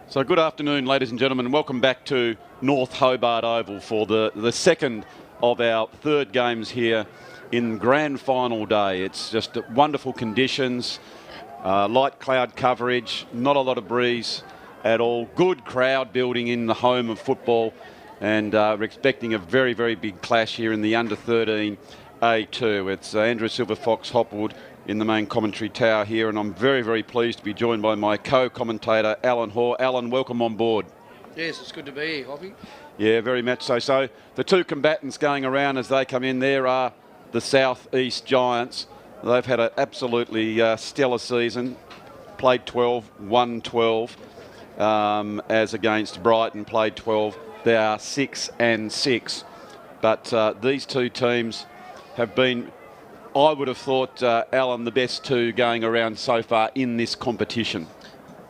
So good afternoon, ladies and gentlemen. Welcome back to North Hobart Oval for the second of our third games here in grand final day. It's just wonderful conditions, light cloud coverage, not a lot of breeze at all. Good crowd building in the home of football, and we're expecting a very, very big clash here in the under-13 A2. It's Andrew Silver Fox Hopwood in the main commentary tower here, and I'm very, very pleased to be joined by my co-commentator, Alan Hoare. Alan, welcome on board. Yes, it's good to be here, Hoppy. Yeah, very much so. So the two combatants going around as they come in there are the South East Giants. They've had an absolutely stellar season, played 12, won 12, as against Brighton, played 12. They are 6-6. But these two teams have been, I would have thought, Alan, the best two going around so far in this competition.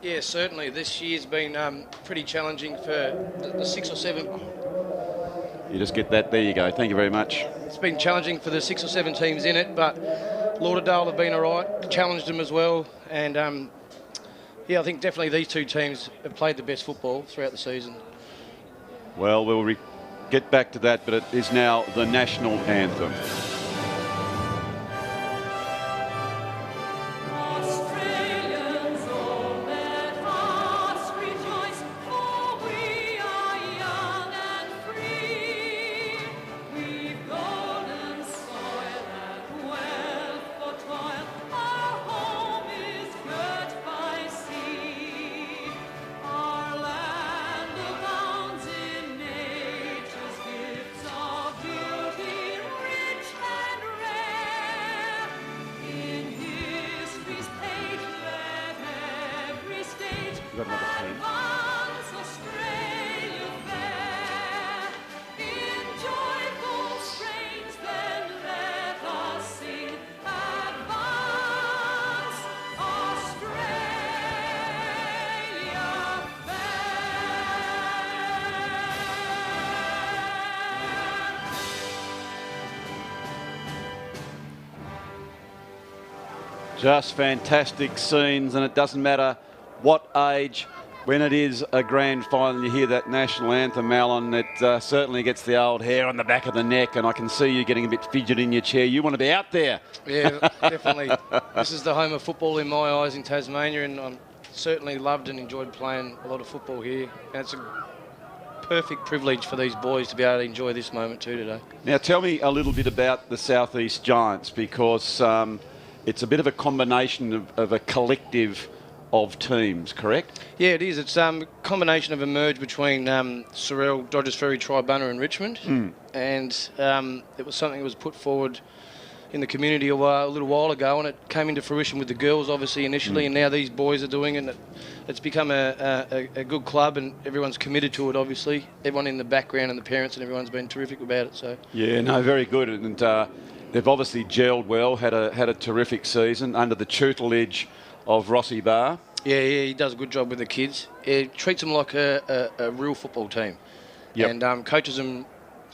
Yeah, certainly. This year's been pretty challenging for the 6 or 7. You just get that. There you go. Thank you very much. It's been challenging for the 6 or 7 teams in it, but Lauderdale have been all right, challenged them as well. And, yeah, I think definitely these two teams have played the best football throughout the season. Well, we'll get back to that, but it is now the national anthem. Got another pen. Just fantastic scenes, and it doesn't matter what age. When it is a grand final, you hear that national anthem, Alan, it certainly gets the old hair on the back of the neck, and I can see you getting a bit fidgeted in your chair. You want to be out there. Yeah, definitely. This is the home of football in my eyes in Tasmania, and I'm certainly loved and enjoyed playing a lot of football here. And it's a perfect privilege for these boys to be able to enjoy this moment too today. Now, tell me a little bit about the South East Giants, because it's a bit of a combination of a collective of teams, correct? Yeah, it is. It's a combination of a merge between Sorrel, Dodgers Ferry, Tribunna and Richmond. And it was something that was put forward in the community a little while ago, and it came into fruition with the girls, obviously, initially, and now these boys are doing it. It's become a good club, and everyone's committed to it, obviously. Everyone in the background and the parents and everyone's been terrific about it. So yeah, no, very good. And they've obviously gelled well, had a terrific season under the tutelage of Rossi Barr. Yeah, he does a good job with the kids. He treats them like a real football team. Yep. And coaches them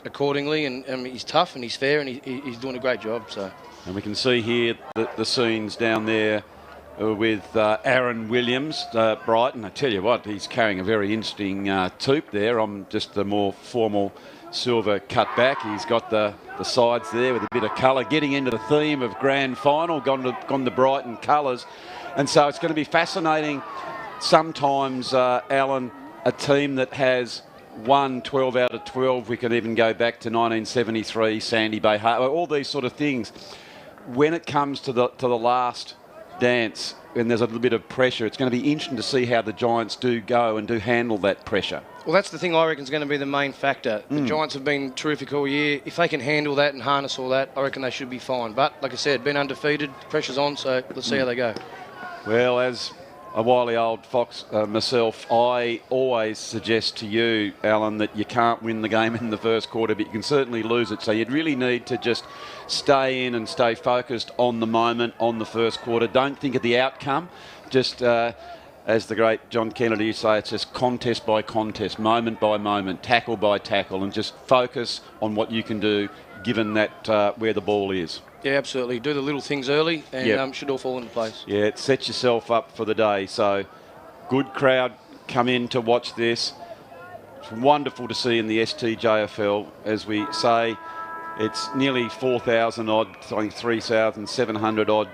accordingly, and he's tough and he's fair, and he's doing a great job. So. And we can see here the scenes down there with Aaron Williams, Brighton. I tell you what, he's carrying a very interesting toque there. I'm just the more formal silver cut back. He's got the sides there with a bit of colour, getting into the theme of grand final, gone to Brighton colours. And so it's going to be fascinating sometimes, Alan, a team that has won 12 out of 12. We can even go back to 1973, Sandy Bay, all these sort of things. When it comes to the last dance, when there's a little bit of pressure, it's going to be interesting to see how the Giants do go and do handle that pressure. Well, that's the thing I reckon is going to be the main factor. The Giants have been terrific all year. If they can handle that and harness all that, I reckon they should be fine. But, like I said, been undefeated, pressure's on, so let's see how they go. Well, as a wily old fox myself, I always suggest to you, Alan, that you can't win the game in the first quarter, but you can certainly lose it. So you'd really need to just stay in and stay focused on the moment, on the first quarter. Don't think of the outcome. Just, as the great John Kennedy used to say, it's just contest by contest, moment by moment, tackle by tackle, and just focus on what you can do given that where the ball is. Yeah, absolutely. Do the little things early and should all fall into place. Yeah, it sets yourself up for the day. So good crowd come in to watch this. It's wonderful to see in the STJFL, as we say, it's nearly 4,000 odd, I think 3,700 odd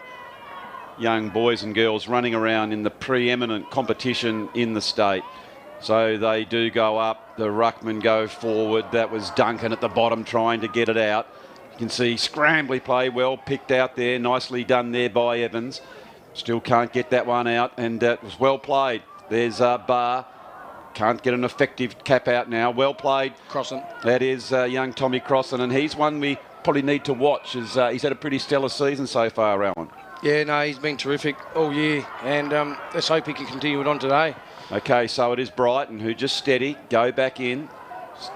young boys and girls running around in the preeminent competition in the state. So they do go up, the ruckmen go forward. That was Duncan at the bottom trying to get it out. You can see scrambly play, well picked out there, nicely done there by Evans. Still can't get that one out, and it was well played. There's Barr. Can't get an effective cap out now. Well played. Crossan. That is young Tommy Crossan, and he's one we probably need to watch. As he's had a pretty stellar season so far, Alan. Yeah, no, he's been terrific all year, and let's hope he can continue it on today. Okay, so it is Brighton who just steady, go back in,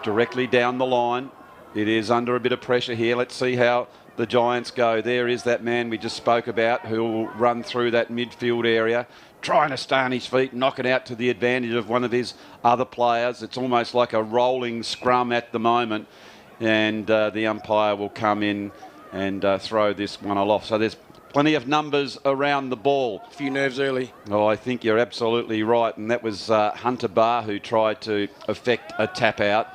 directly down the line. It is under a bit of pressure here. Let's see how the Giants go. There is that man we just spoke about who will run through that midfield area, trying to stay on his feet, knock it out to the advantage of one of his other players. It's almost like a rolling scrum at the moment, and the umpire will come in and throw this one off. So there's plenty of numbers around the ball. A few nerves early. Oh, I think you're absolutely right. And that was Hunter Barr who tried to effect a tap out.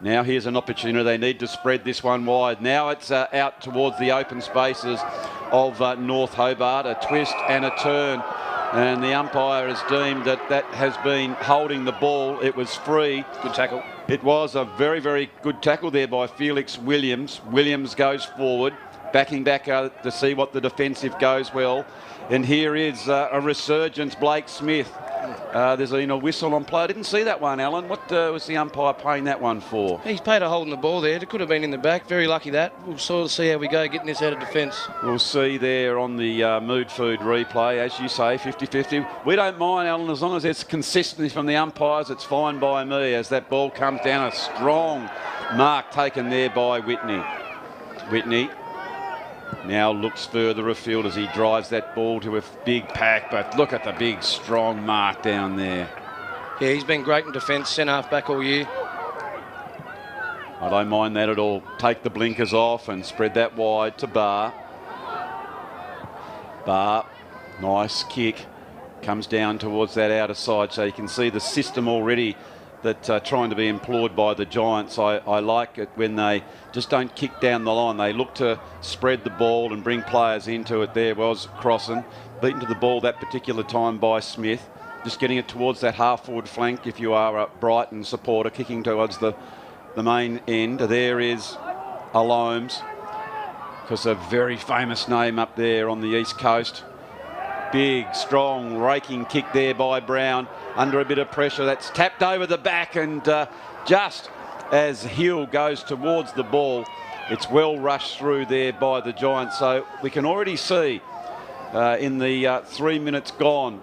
Now here's an opportunity. They need to spread this one wide. Now it's out towards the open spaces of North Hobart. A twist and a turn. And the umpire has deemed that that has been holding the ball. It was free. Good tackle. It was a very, very good tackle there by Felix Williams. Williams goes forward, backing back to see what the defensive goes well. And here is a resurgence, Blake Smith. There's been a whistle on play. I didn't see that one, Alan. What was the umpire paying that one for? He's paid a holding the ball there. It could have been in the back. Very lucky that. We'll sort of see how we go getting this out of defence. We'll see there on the Mood Food replay. As you say, 50-50. We don't mind, Alan, as long as there's consistency from the umpires. It's fine by me as that ball comes down. A strong mark taken there by Whitney. Whitney now looks further afield as he drives that ball to a big pack, but look at the big, strong mark down there. Yeah, he's been great in defence, centre-half back all year. I don't mind that at all. Take the blinkers off and spread that wide to Barr. Barr, nice kick. Comes down towards that outer side, so you can see the system already that trying to be employed by the Giants. I like it when they just don't kick down the line. They look to spread the ball and bring players into it. There was Crossan, beaten to the ball that particular time by Smith. Just getting it towards that half-forward flank if you are a Brighton supporter, kicking towards the main end. There is Alomes, because a very famous name up there on the East Coast. Big, strong, raking kick there by Brown. Under a bit of pressure, that's tapped over the back, and just as Hill goes towards the ball, it's well rushed through there by the Giants. So we can already see in the 3 minutes gone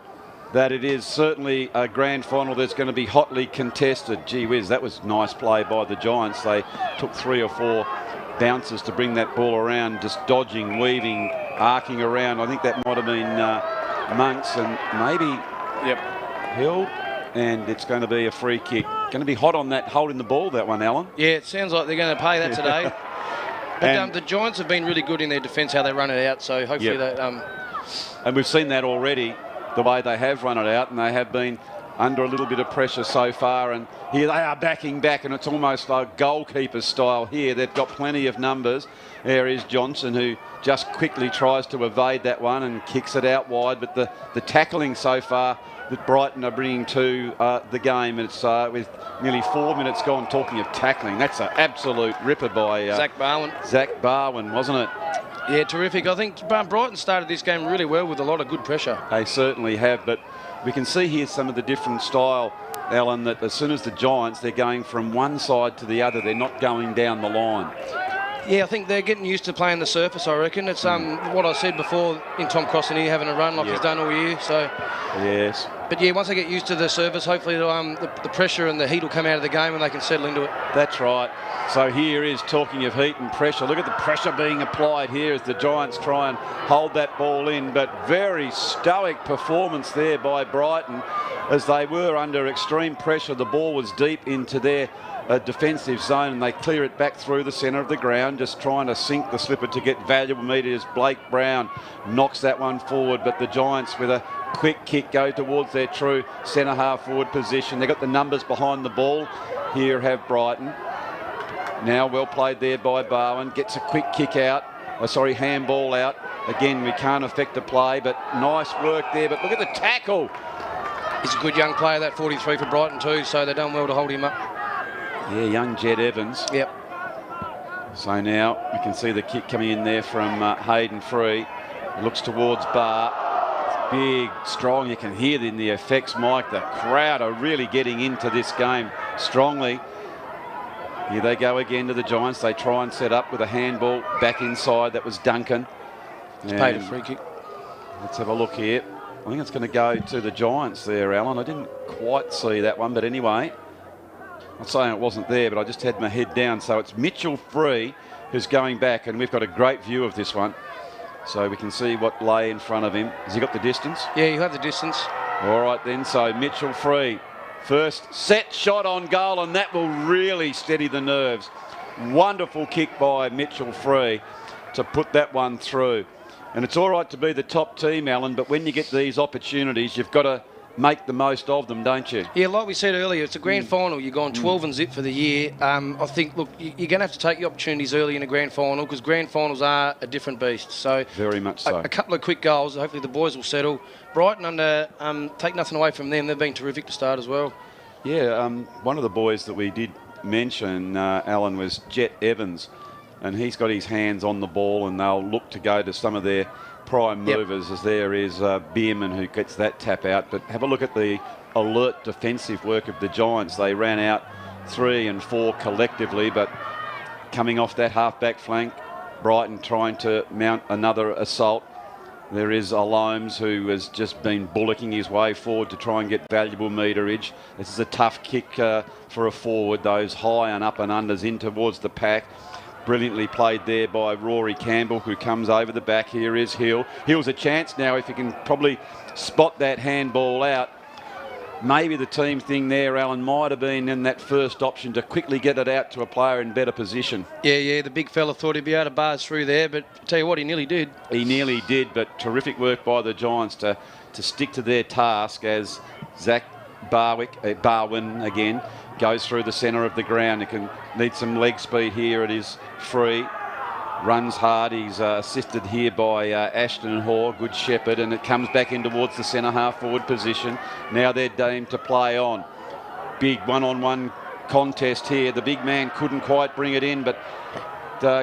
that it is certainly a grand final that's going to be hotly contested. Gee whiz, that was nice play by the Giants. They took 3 or 4 bounces to bring that ball around, just dodging, weaving, arcing around. I think that might have been Monks and maybe Hill, and it's going to be a free kick. Going to be hot on that, holding the ball, that one, Alan. Yeah, it sounds like they're going to pay that today. But the Giants have been really good in their defence, how they run it out, so hopefully And we've seen that already, the way they have run it out, and they have been under a little bit of pressure so far. And here they are backing back, and it's almost like goalkeeper style here. They've got plenty of numbers. There is Johnson, who just quickly tries to evade that one and kicks it out wide. But the tackling so far that Brighton are bringing to the game, and it's with nearly 4 minutes gone. Talking of tackling, that's an absolute ripper by Zach Barwin. Zach Barwin, wasn't it? Yeah, terrific. I think Brighton started this game really well with a lot of good pressure. They certainly have, but we can see here some of the different style, Alan, that as soon as the Giants, they're going from one side to the other. They're not going down the line. Yeah, I think they're getting used to playing the surface, I reckon. It's what I said before in Tom Crossan here, having a run like he's done all year. So yes. But yeah, once they get used to the surface, hopefully the pressure and the heat will come out of the game and they can settle into it. That's right. So here is, talking of heat and pressure, look at the pressure being applied here as the Giants try and hold that ball in. But very stoic performance there by Brighton as they were under extreme pressure. The ball was deep into their defensive zone, and they clear it back through the centre of the ground, just trying to sink the slipper to get valuable metres. Blake Brown knocks that one forward, but the Giants with a quick kick go towards their true centre half forward position. They've got the numbers behind the ball. Here have Brighton. Now well played there by Barwin. Gets a quick kick out. Handball out. Again, we can't affect the play, but nice work there. But look at the tackle. He's a good young player, that 43 for Brighton too, so they've done well to hold him up. Yeah, young Jed Evans. Yep. So now we can see the kick coming in there from Hayden Free. He looks towards Bar. It's big, strong. You can hear in the effects, Mike. The crowd are really getting into this game strongly. Here they go again to the Giants. They try and set up with a handball back inside. That was Duncan. He's paid a free kick. Let's have a look here. I think it's going to go to the Giants there, Alan. I didn't quite see that one, but anyway. I'm not saying it wasn't there, but I just had my head down. So it's Mitchell Free who's going back, and we've got a great view of this one. So we can see what lay in front of him. Has he got the distance? Yeah, you have the distance. All right then, so Mitchell Free. First set shot on goal, and that will really steady the nerves. Wonderful kick by Mitchell Free to put that one through. And it's all right to be the top team, Alan, but when you get these opportunities, you've got to make the most of them, don't you? Yeah, like we said earlier, it's a grand final. You're going 12 and zip for the year. I think, look, you're going to have to take your opportunities early in a grand final because grand finals are a different beast. So very much so. A couple of quick goals. Hopefully the boys will settle. Brighton under, take nothing away from them. They've been terrific to start as well. Yeah, one of the boys that we did mention, Alan, was Jet Evans, and he's got his hands on the ball, and they'll look to go to some of their prime movers, as there is Bierman who gets that tap out. But have a look at the alert defensive work of the Giants. They ran out 3 and 4 collectively, but coming off that half-back flank, Brighton trying to mount another assault. There is Alomes, who has just been bullocking his way forward to try and get valuable meterage. This is a tough kick for a forward, those high and up and unders in towards the pack. Brilliantly played there by Rory Campbell, who comes over the back. Here is Hill. Hill's a chance now if he can probably spot that handball out. Maybe the team thing there, Alan, might have been in that first option to quickly get it out to a player in better position. Yeah, the big fella thought he'd be able to barge through there, but I tell you what, he nearly did. He nearly did, but terrific work by the Giants to stick to their task as Zach Barwin again goes through the centre of the ground. He can need some leg speed here. It is Free. Runs hard. He's assisted here by Ashton Hoare, good shepherd, and it comes back in towards the centre half forward position. Now they're deemed to play on. Big one-on-one contest here. The big man couldn't quite bring it in, but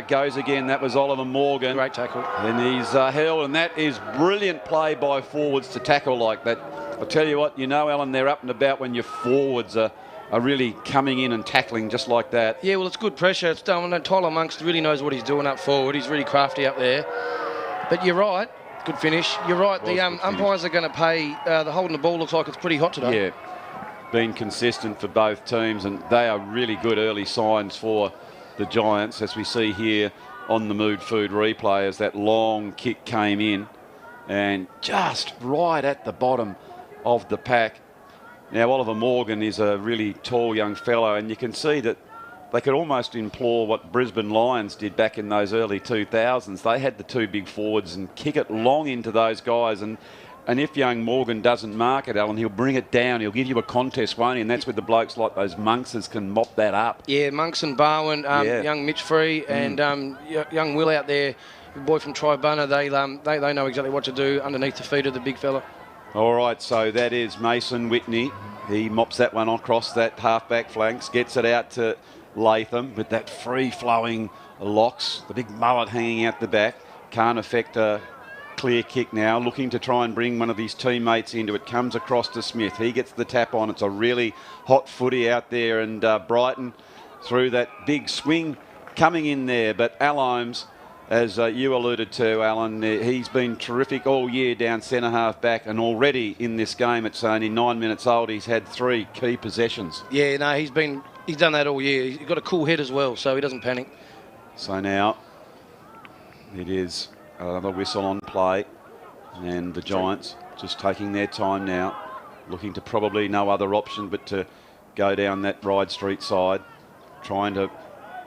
goes again. That was Oliver Morgan. Great tackle. And he's held, and that is brilliant play by forwards to tackle like that. I'll tell you what, Alan, they're up and about when your forwards are really coming in and tackling just like that. Yeah, well, it's good pressure. It's done. Tyler Monks really knows what he's doing up forward. He's really crafty up there. But you're right. Good finish. You're right. The umpires are going to pay. The holding the ball looks like it's pretty hot today. Yeah, been consistent for both teams, and they are really good early signs for the Giants, as we see here on the Mood Food replay, as that long kick came in and just right at the bottom of the pack. Now, Oliver Morgan is a really tall young fellow, and you can see that they could almost implore what Brisbane Lions did back in those early 2000s. They had the two big forwards and kick it long into those guys. And if young Morgan doesn't mark it, Alan, he'll bring it down. He'll give you a contest, won't he? And that's where the blokes like those Monkses can mop that up. Yeah, Monks and Barwin, young Mitch Free and young Will out there, the boy from Tribunna, they know exactly what to do underneath the feet of the big fella. All right, so that is Mason Whitney. He mops that one across that half-back flanks, gets it out to Latham with that free-flowing locks, the big mullet hanging out the back. Can't affect a clear kick now, looking to try and bring one of his teammates into it. Comes across to Smith. He gets the tap on. It's a really hot footy out there, and Brighton through that big swing coming in there. But Al Holmes, as you alluded to, Alan, he's been terrific all year down centre half back, and already in this game, it's only 9 minutes old, he's had 3 key possessions. Yeah, no, he's done that all year. He's got a cool head as well, so he doesn't panic. So now it is another whistle on play, and the Giants just taking their time now, looking to probably no other option but to go down that Ryde Street side, trying to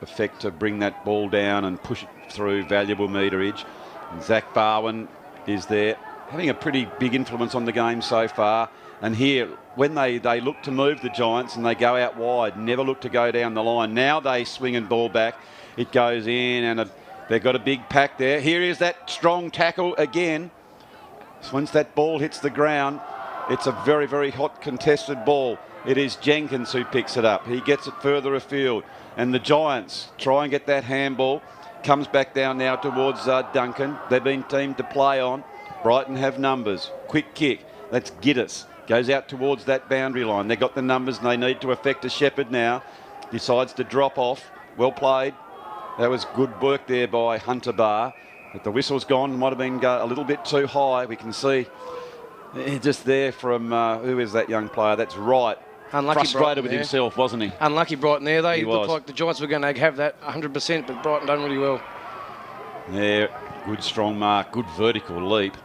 effect to bring that ball down and push it through valuable meterage. And Zach Barwin is there, having a pretty big influence on the game so far. And here, when they look to move the Giants and they go out wide, never look to go down the line. Now they swing and ball back. It goes in, and they've got a big pack there. Here is that strong tackle again. Once that ball hits the ground, it's a very, very hot contested ball. It is Jenkins who picks it up. He gets it further afield. And the Giants try and get that handball. Comes back down now towards Duncan. They've been teamed to play on. Brighton have numbers. Quick kick. That's Giddis. Goes out towards that boundary line. They've got the numbers and they need to effect a Shepherd now. Decides to drop off. Well played. That was good work there by Hunter Barr. But the whistle's gone. Might have been a little bit too high. We can see just there from, who is that young player? That's right. Unlucky frustrated Brighton with there. himself, wasn't he? Unlucky Brighton there. They looked was. like the Giants were going to have that 100%, but Brighton done really well. Yeah, good strong mark, good vertical leap.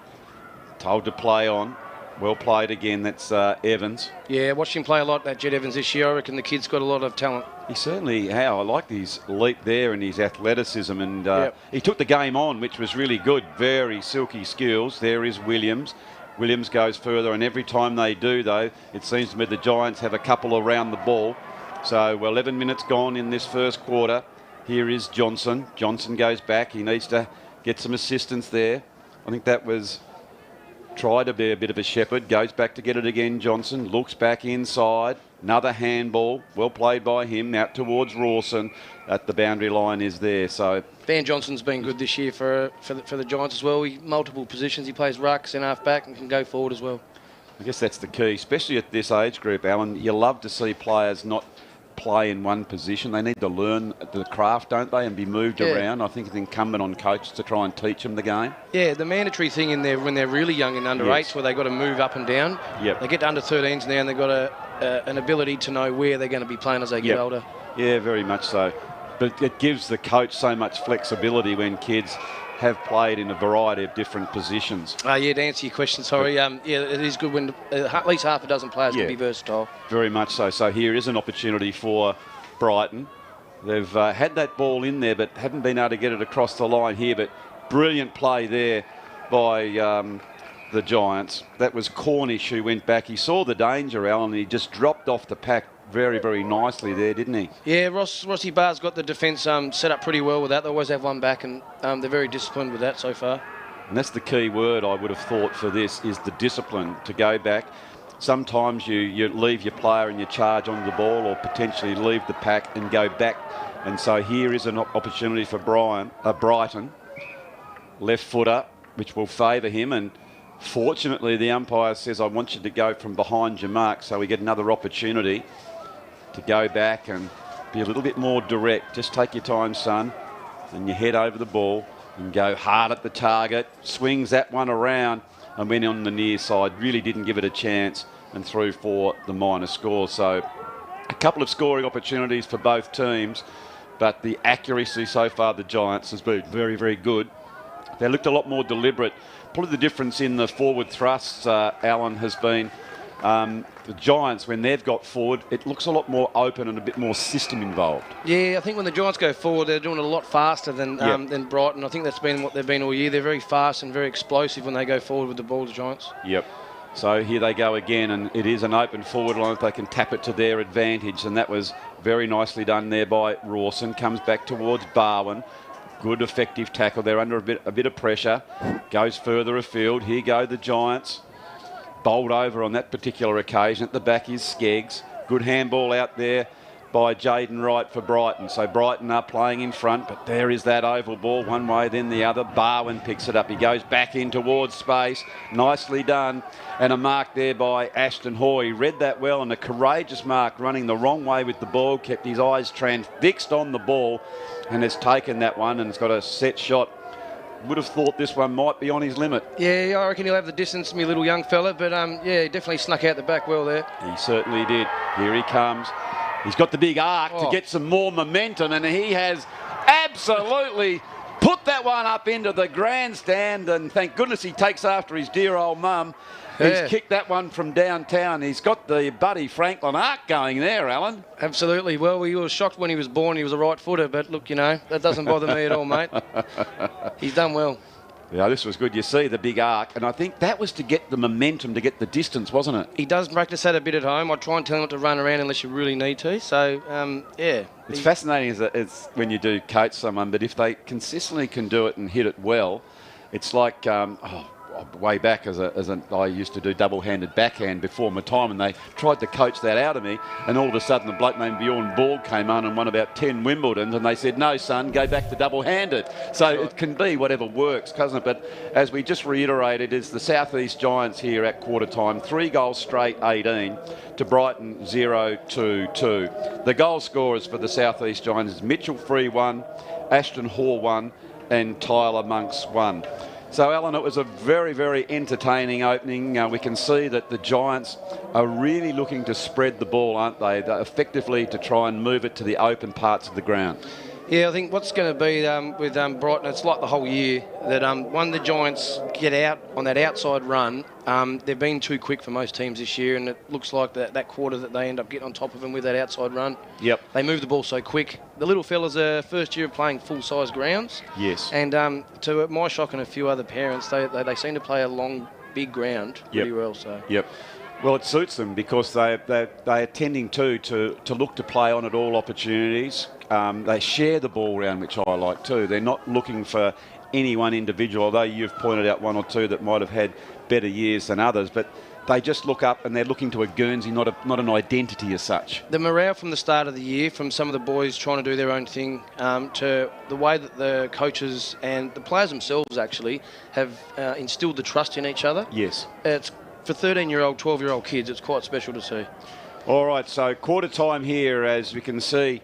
Told to play on. Well played again, that's Evans. Yeah, watched him play a lot, that Jet Evans this year. I reckon the kid's got a lot of talent. He certainly has. I like his leap there and his athleticism, and he took the game on, which was really good. Very silky skills. There is Williams. Williams goes further, and every time they do, though, it seems to me the Giants have a couple around the ball. So 11 minutes gone in this first quarter. Here is Johnson. Johnson goes back. He needs to get some assistance there. I think that was tried to be a bit of a shepherd. Goes back to get it again, Johnson. Looks back inside. Another handball. Well played by him. Out towards Rawson. At the boundary line is there. So Van Johnson's been good this year for the Giants as well. He multiple positions. He plays ruck, centre half back, and can go forward as well. I guess that's the key, especially at this age group, Alan. You love to see players not play in one position. They need to learn the craft, don't they, and be moved around. I think it's incumbent on coaches to try and teach them the game. Yeah, the mandatory thing in there when they're really young in under 8s, where they've got to move up and down. Yep. They get to under 13s now, and they've got an ability to know where they're going to be playing as they get older. Yeah, very much so. But it gives the coach so much flexibility when kids have played in a variety of different positions. To answer your question, sorry. It is good when at least half a dozen players can be versatile. Very much so. So here is an opportunity for Brighton. They've had that ball in there, but haven't been able to get it across the line here. But brilliant play there by the Giants. That was Cornish who went back. He saw the danger, Alan, and he just dropped off the pack very, very nicely there, didn't he? Yeah, Rossi Barr's got the defence set up pretty well with that. They always have one back, and they're very disciplined with that so far. And that's the key word I would have thought for this, is the discipline to go back. Sometimes you leave your player and you charge onto the ball, or potentially leave the pack and go back. And so here is an opportunity for Brighton. Left footer, which will favour him, and fortunately the umpire says, I want you to go from behind your mark, so we get another opportunity to go back and be a little bit more direct. Just take your time, son, and you head over the ball and go hard at the target. Swings that one around and went on the near side. Really didn't give it a chance and threw for the minor score. So a couple of scoring opportunities for both teams, but the accuracy so far, the Giants, has been very, very good. They looked a lot more deliberate. Probably the difference in the forward thrusts, Alan, has been the Giants, when they've got forward, it looks a lot more open and a bit more system involved. Yeah, I think when the Giants go forward, they're doing it a lot faster than Brighton. I think that's been what they've been all year. They're very fast and very explosive when they go forward with the ball, the Giants. Yep. So here they go again, and it is an open forward line if they can tap it to their advantage, and that was very nicely done there by Rawson. Comes back towards Barwin. Good effective tackle. They're under a bit of pressure. Goes further afield. Here go the Giants. Bowled over on that particular occasion. At the back is Skeggs. Good handball out there by Jaden Wright for Brighton. So Brighton are playing in front, but there is that oval ball, one way then the other. Barwin picks it up. He goes back in towards space. Nicely done. And a mark there by Ashton Hoy. He read that well, and a courageous mark, running the wrong way with the ball. Kept his eyes transfixed on the ball and has taken that one, and it's got a set shot. Would have thought this one might be on his limit. Yeah, I reckon he'll have the distance, my little young fella, but yeah, he definitely snuck out the back well there. He certainly did. Here he comes. He's got the big arc to get some more momentum, and he has absolutely put that one up into the grandstand, and thank goodness he takes after his dear old mum. Yeah. He's kicked that one from downtown. He's got the Buddy Franklin arc going there, Alan. Absolutely. Well, we were shocked when he was born. He was a right footer, but look, you know, that doesn't bother me at all, mate. He's done well. Yeah, this was good. You see the big arc, and I think that was to get the momentum, to get the distance, wasn't it? He does practice that a bit at home. I try and tell him not to run around unless you really need to. So, yeah. It's fascinating as when you do coach someone, but if they consistently can do it and hit it well, it's like, way back I used to do double-handed backhand before my time, and they tried to coach that out of me, and all of a sudden a bloke named Bjorn Borg came on and won about 10 Wimbledons, and they said, no son, go back to double-handed. So it can be whatever works, can't it? But as we just reiterated, it's the South East Giants here at quarter time, 3 goals straight, 18 to Brighton 0-2-2. The goal scorers for the South East Giants is Mitchell Free 1, Ashton Hall 1 and Tyler Monks 1. So, Alan, it was a very, very entertaining opening. We can see that the Giants are really looking to spread the ball, aren't they? They're effectively to try and move it to the open parts of the ground. Yeah, I think what's going to be with Brighton, it's like the whole year, that when the Giants get out on that outside run, they've been too quick for most teams this year, and it looks like that quarter that they end up getting on top of them with that outside run. Yep. They move the ball so quick. The little fellas are first year of playing full-size grounds. Yes. And to my shock and a few other parents, they seem to play a long, big ground really well. So. Yep. Well, it suits them because they are tending to look to play on at all opportunities. They share the ball around, which I like too. They're not looking for any one individual, although you've pointed out one or two that might have had better years than others. But they just look up and they're looking to a Guernsey, not an identity as such. The morale from the start of the year, from some of the boys trying to do their own thing, to the way that the coaches and the players themselves actually have instilled the trust in each other. Yes. It's for 13-year-old, 12-year-old kids, it's quite special to see. All right, so quarter time here, as we can see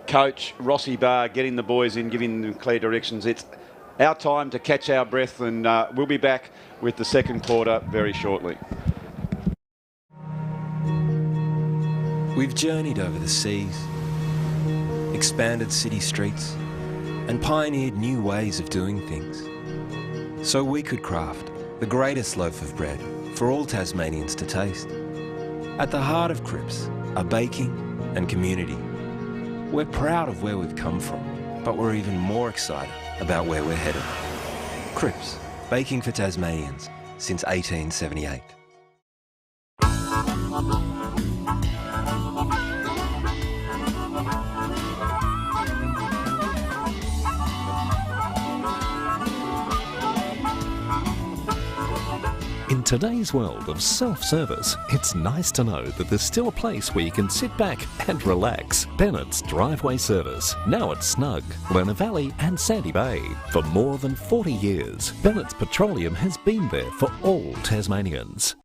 Coach Rossi Barr getting the boys in, giving them clear directions. It's our time to catch our breath, and we'll be back with the second quarter very shortly. We've journeyed over the seas, expanded city streets, and pioneered new ways of doing things. So we could craft the greatest loaf of bread for all Tasmanians to taste. At the heart of Cripps are baking and community. We're proud of where we've come from, but we're even more excited about where we're headed. Cripps, baking for Tasmanians since 1878. In today's world of self-service, it's nice to know that there's still a place where you can sit back and relax. Bennett's Driveway Service, now at Snug, Lerner Valley and Sandy Bay. For more than 40 years, Bennett's Petroleum has been there for all Tasmanians.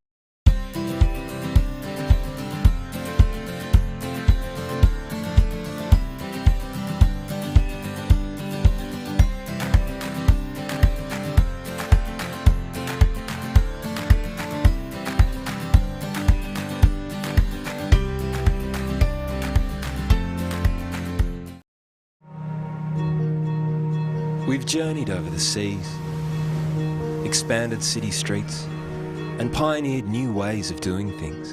We've journeyed over the seas, expanded city streets, and pioneered new ways of doing things.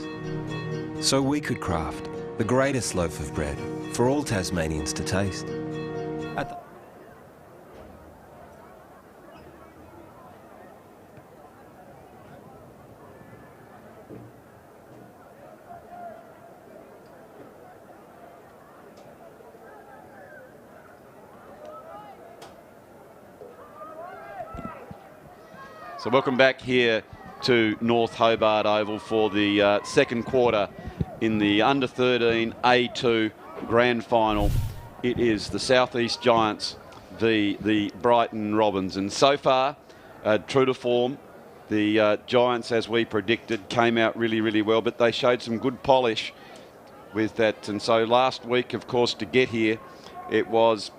so we could craft the greatest loaf of bread for all Tasmanians to taste. So welcome back here to North Hobart Oval for the second quarter in the under-13 A2 grand final. It is the Southeast Giants v the Brighton Robins, and so far, true to form, the Giants, as we predicted, came out really, really well, but they showed some good polish with that. And so last week, of course, to get here, it was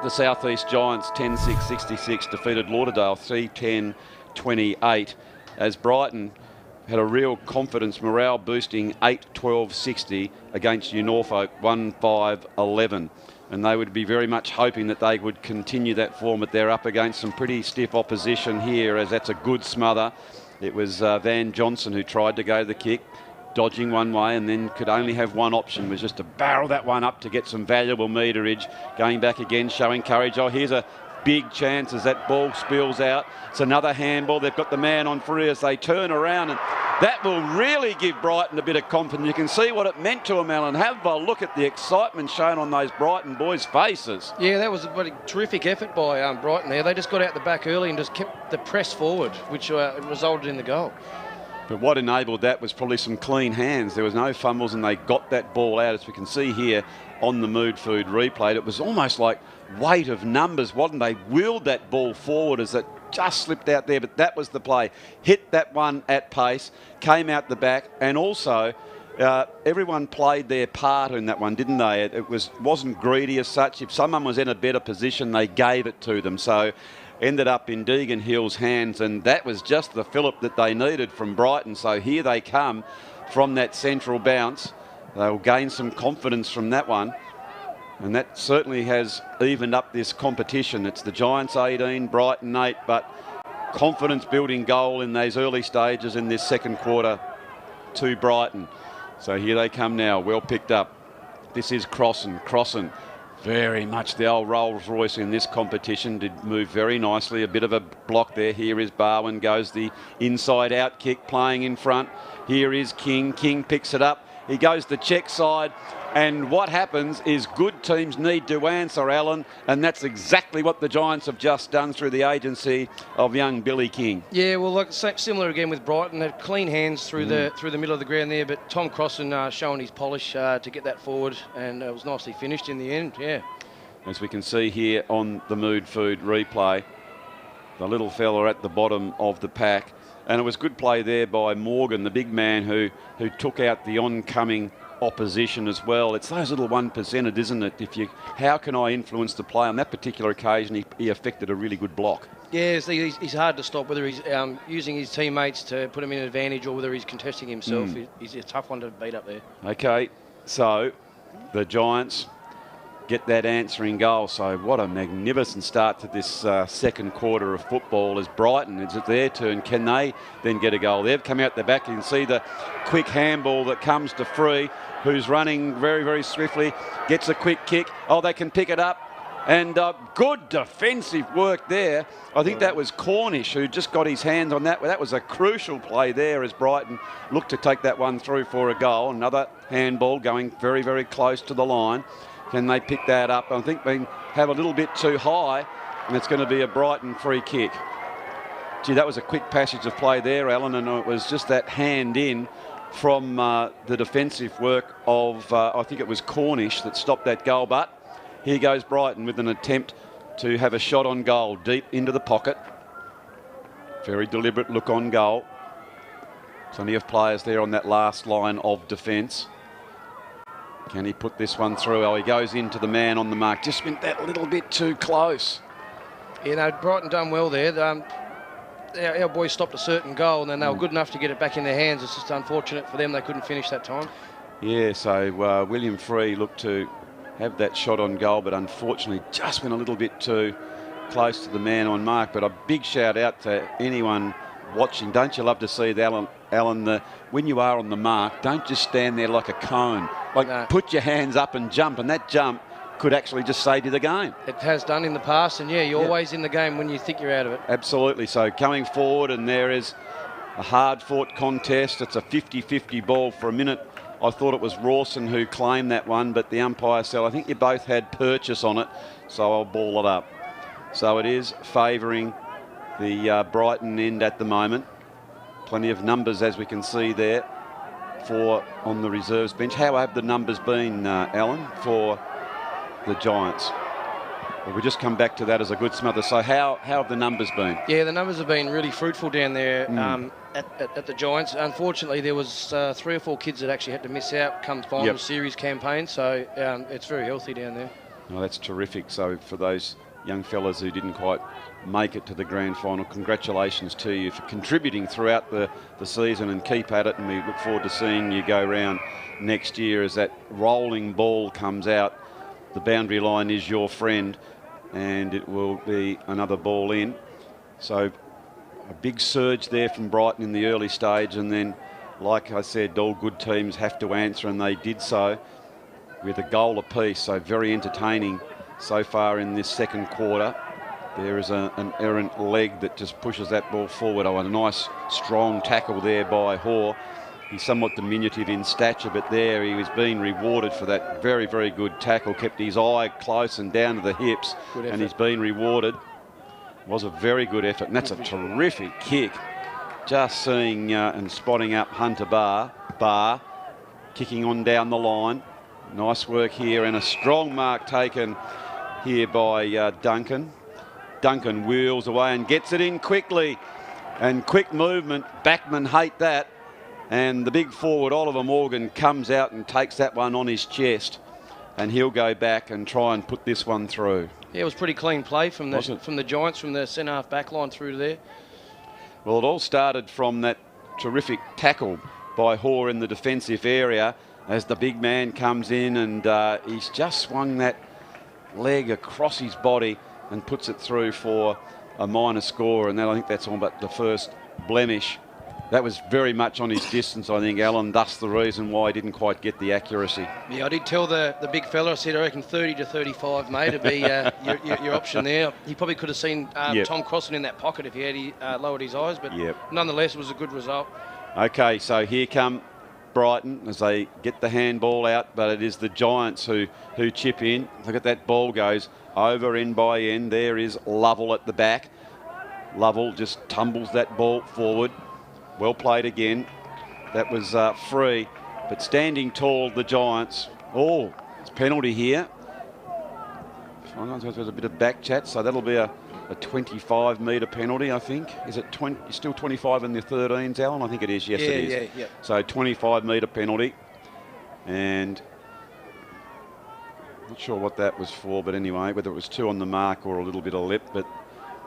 the Southeast Giants 10-6-66 defeated Lauderdale 3-10-28, as Brighton had a real confidence, morale boosting 8-12-60 against Norfolk 1-5-11. And they would be very much hoping that they would continue that form, but they're up against some pretty stiff opposition here, as that's a good smother. It was Van Johnson who tried to go the kick, dodging one way, and then could only have one option, was just to barrel that one up to get some valuable meterage. Going back again, showing courage. Oh, here's a big chance as that ball spills out. It's another handball. They've got the man on free as they turn around, and that will really give Brighton a bit of confidence. You can see what it meant to them, Alan. Have a look at the excitement shown on those Brighton boys' faces. Yeah, that was a terrific effort by Brighton there. They just got out the back early and just kept the press forward, which resulted in the goal. But what enabled that was probably some clean hands. There was no fumbles, and they got that ball out, as we can see here on the Mood Food replay. It was almost like weight of numbers, wasn't they? Wheeled that ball forward as it just slipped out there, but that was the play. Hit that one at pace, came out the back, and also everyone played their part in that one, didn't they? It wasn't greedy as such. If someone was in a better position, they gave it to them. So ended up in Deegan Hill's hands, and that was just the fillip that they needed from Brighton. So here they come from that central bounce. They'll gain some confidence from that one, and that certainly has evened up this competition. It's the Giants 18, Brighton 8, but confidence building goal in those early stages in this second quarter to Brighton. So here they come now, well picked up. This is Crossan. Very much the old Rolls Royce in this competition, did move very nicely. A bit of a block there. Here is Barwin, goes the inside out kick, playing in front. Here is King. King picks it up. He goes the check side. And what happens is good teams need to answer, Alan, and that's exactly what the Giants have just done through the agency of young Billy King. Yeah, well, like similar again with Brighton. Had clean hands through the middle of the ground there, but Tom Crossan showing his polish to get that forward, and it was nicely finished in the end. Yeah. As we can see here on the Mood Food replay, the little fella at the bottom of the pack, and it was good play there by Morgan, the big man who took out the oncoming opposition as well. It's those little 1%ers, isn't it? How can I influence the play? On that particular occasion, he affected a really good block. Yeah, he's hard to stop, whether he's using his teammates to put him in an advantage or whether he's contesting himself. He's a tough one to beat up there. Okay, so the Giants get that answering goal. So what a magnificent start to this second quarter of football as Brighton. It's their turn. Can they then get a goal? They've come out the back. You can see the quick handball that comes to Free, who's running very, very swiftly, gets a quick kick. Oh, they can pick it up. And good defensive work there. I think that was Cornish who just got his hands on that. That was a crucial play there as Brighton looked to take that one through for a goal. Another handball going very, very close to the line. Can they pick that up? I think they have a little bit too high, and it's going to be a Brighton free kick. Gee, that was a quick passage of play there, Alan, and it was just that hand in from the defensive work of, I think it was Cornish that stopped that goal. But here goes Brighton with an attempt to have a shot on goal, deep into the pocket. Very deliberate look on goal. Plenty of players there on that last line of defence. Can he put this one through? Oh, he goes into the man on the mark. Just went that little bit too close. You know, Brighton done well there. Our boys stopped a certain goal, and then they were good enough to get it back in their hands. It's just unfortunate for them they couldn't finish that time. Yeah, so William Free looked to have that shot on goal, but unfortunately just went a little bit too close to the man on mark. But a big shout out to anyone watching, don't you love to see it, Alan, when you are on the mark, don't just stand there like a cone. Put your hands up and jump, and that jump could actually just save you the game. It has done in the past, and you're always in the game when you think you're out of it. Absolutely. So coming forward, and there is a hard-fought contest. It's a 50-50 ball. For a minute, I thought it was Rawson who claimed that one, but the umpire said, I think you both had purchase on it, so I'll ball it up. So it is favouring the Brighton end at the moment. Plenty of numbers, as we can see there, on the reserves bench. How have the numbers been, Alan, for the Giants? Well, we just come back to that as a good smother. So how have the numbers been? Yeah, the numbers have been really fruitful down there at the Giants. Unfortunately, there was 3 or 4 kids that actually had to miss out come final series campaign. So it's very healthy down there. Oh, that's terrific. So for those young fellas who didn't quite make it to the grand final, congratulations to you for contributing throughout the season, and keep at it, and we look forward to seeing you go round next year as that rolling ball comes out. The boundary line is your friend, and it will be another ball in. So a big surge there from Brighton in the early stage, and then, like I said, all good teams have to answer, and they did so with a goal apiece. So very entertaining so far in this second quarter. There is an errant leg that just pushes that ball forward. Oh, a nice strong tackle there by Hoare. He's somewhat diminutive in stature, but there he was being rewarded for that very, very good tackle. Kept his eye close and down to the hips, and he's been rewarded. It was a very good effort, and that's a terrific kick. Just seeing and spotting up Hunter Barr, kicking on down the line. Nice work here, and a strong mark taken here by Duncan. Duncan wheels away and gets it in quickly, and quick movement. Backmen hate that. And the big forward, Oliver Morgan, comes out and takes that one on his chest, and he'll go back and try and put this one through. Yeah, it was pretty clean play from the Giants, from the centre-half back line through to there. Well, it all started from that terrific tackle by Hoare in the defensive area as the big man comes in, and he's just swung that leg across his body and puts it through for a minor score, and I think that's all but the first blemish. That was very much on his distance, I think, Alan. Thus the reason why he didn't quite get the accuracy. Yeah, I did tell the big fella, I said, I reckon 30 to 35, mate, would be your option there. He probably could have seen Tom Crossan in that pocket if he had lowered his eyes, but nonetheless, it was a good result. Okay, so here come Brighton as they get the handball out, but it is the Giants who chip in. Look at that ball goes over end by end. There is Lovell at the back. Lovell just tumbles that ball forward. Well played again. That was free, but standing tall, the Giants. Oh, it's penalty here. There's a bit of back chat, so that'll be a 25-metre penalty, I think. Is it still 25 in the 13s, Alan? I think it is. Yes, it is. Yeah. So 25-metre penalty, and not sure what that was for, but anyway, whether it was 2 on the mark or a little bit of lip, but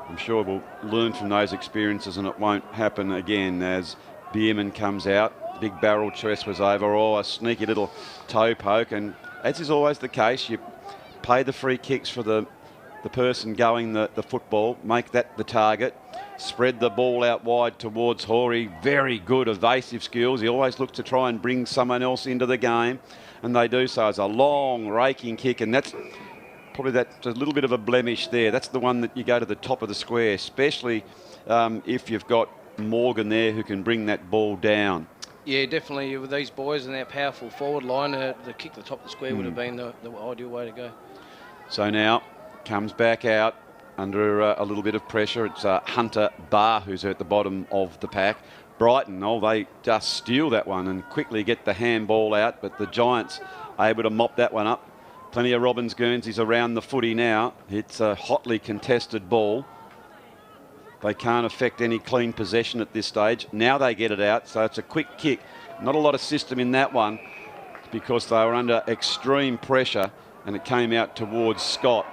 I'm sure we'll learn from those experiences, and it won't happen again as Bierman comes out. Big barrel chest was over. Oh, a sneaky little toe poke, and as is always the case, you pay the free kicks for the person going the football, make that the target, spread the ball out wide towards Hoare. Very good evasive skills. He always looks to try and bring someone else into the game, and they do so. It's a long raking kick, and that's probably that's a little bit of a blemish there. That's the one that you go to the top of the square, especially if you've got Morgan there who can bring that ball down. Yeah, definitely. With these boys and their powerful forward line, the kick to the top of the square would have been the ideal way to go. So now comes back out under a little bit of pressure. It's Hunter Barr who's at the bottom of the pack. Brighton, they just steal that one and quickly get the handball out, but the Giants are able to mop that one up. Plenty of Robbins Guernseys around the footy now. It's a hotly contested ball. They can't affect any clean possession at this stage. Now they get it out, so it's a quick kick. Not a lot of system in that one because they were under extreme pressure, and it came out towards Scott.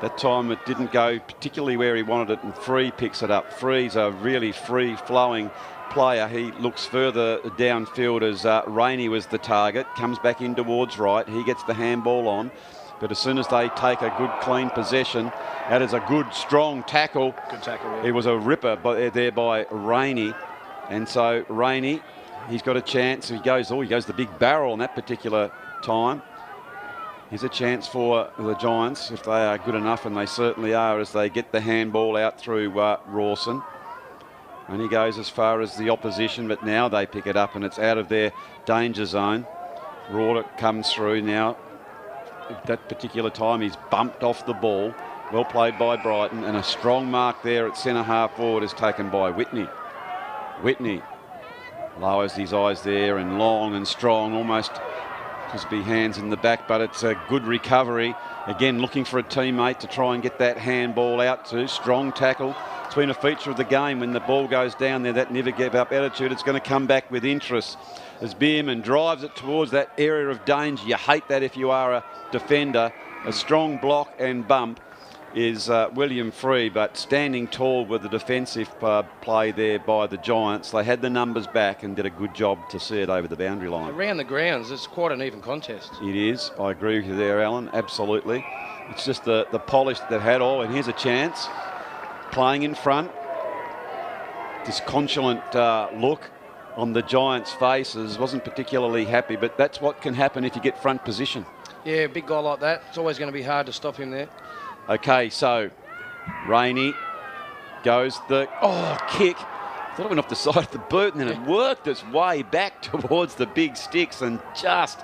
That time it didn't go particularly where he wanted it, and Free picks it up. Free's a really free-flowing player. He looks further downfield as Rainey was the target. Comes back in towards right. He gets the handball on, But as soon as they take a good, clean possession, that is a good, strong tackle. Good tackle, yeah. It was a ripper there by Rainey. And so Rainey, he's got a chance. He goes the big barrel on that particular time. Here's a chance for the Giants, if they are good enough, and they certainly are, as they get the handball out through Rawson. And he goes as far as the opposition, but now they pick it up and it's out of their danger zone. Rawder comes through now. At that particular time, he's bumped off the ball. Well played by Brighton, and a strong mark there at centre half forward is taken by Whitney. Whitney lowers his eyes there, and long and strong, almost just be hands in the back, but it's a good recovery. Again, looking for a teammate to try and get that handball out to. Strong tackle. It's been a feature of the game when the ball goes down there, that never give up attitude. It's going to come back with interest as Bierman drives it towards that area of danger. You hate that if you are a defender. A strong block and bump is William Free, but standing tall with the defensive play there by the Giants. They had the numbers back and did a good job to see it over the boundary line. Around the grounds, it's quite an even contest. It is. I agree with you there, Alan. Absolutely. It's just the polish that they've had all. And here's a chance. Playing in front. Disconsolate look on the Giants' faces. Wasn't particularly happy, but that's what can happen if you get front position. Yeah, a big guy like that. It's always going to be hard to stop him there. Okay, so Rainey goes the kick. Thought it went off the side of the boot, and then it worked its way back towards the big sticks and just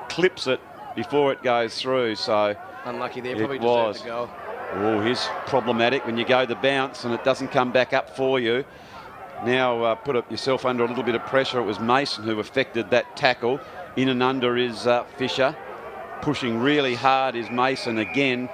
clips it before it goes through. So unlucky there, probably deserved the goal. Oh, here's problematic when you go the bounce and it doesn't come back up for you. Now put yourself under a little bit of pressure. It was Mason who affected that tackle. In and under is Fisher. Pushing really hard is Mason again.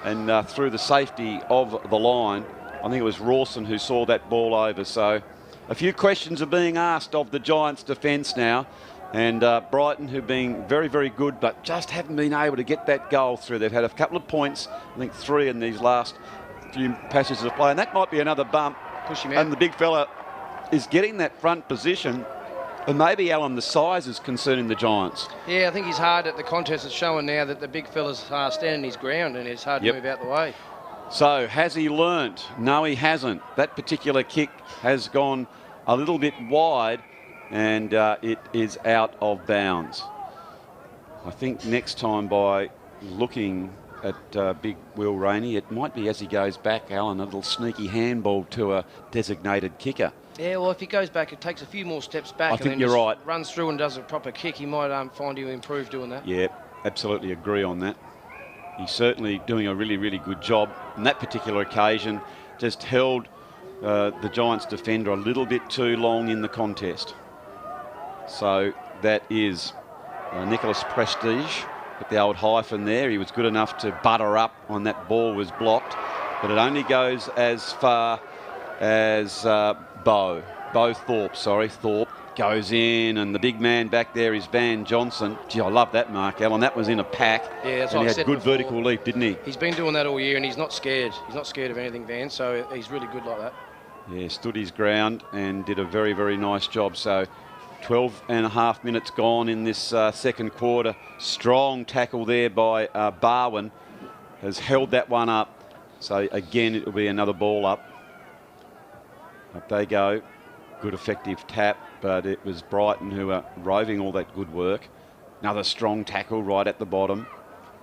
And through the safety of the line, I think it was Rawson who saw that ball over. So a few questions are being asked of the Giants' defence now. And Brighton, who've been very, very good, but just haven't been able to get that goal through. They've had a couple of points, I think 3 in these last few passages of play. And that might be another bump. Push him out. And the big fella is getting that front position. And maybe, Alan, the size is concerning the Giants. Yeah, I think he's hard at the contest. It's showing now that the big fella's standing his ground and it's hard to move out the way. So, has he learnt? No, he hasn't. That particular kick has gone a little bit wide and it is out of bounds. I think next time, by looking at big Will Rainey, it might be as he goes back, Alan, a little sneaky handball to a designated kicker. Yeah, well, if he goes back, it takes a few more steps back. I think you're right. Runs through and does a proper kick. He might find you improve doing that. Yeah, absolutely agree on that. He's certainly doing a really, really good job. On that particular occasion, just held the Giants defender a little bit too long in the contest. So that is Nicholas Prestige with the old hyphen there. He was good enough to butter up when that ball was blocked, but it only goes as far as Thorpe goes in, and the big man back there is Van Johnson. Gee, I love that mark, Alan. That was in a pack. Yeah, that's and what he had good vertical leap, didn't he? He's been doing that all year, and he's not scared. He's not scared of anything, Van, so he's really good like that. Yeah, stood his ground and did a very, very nice job. So 12 and a half minutes gone in this second quarter. Strong tackle there by Barwin. Has held that one up. So again, it will be another ball up. Up they go. Good effective tap, but it was Brighton who are roving all that good work. Another strong tackle right at the bottom.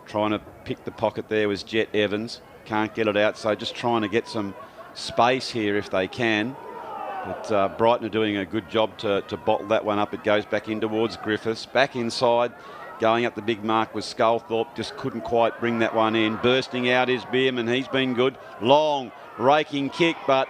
Trying to pick the pocket there was Jet Evans. Can't get it out, so just trying to get some space here if they can. But Brighton are doing a good job to bottle that one up. It goes back in towards Griffiths. Back inside, going up the big mark was Sculthorpe. Just couldn't quite bring that one in. Bursting out is Bierman. He's been good. Long, raking kick, but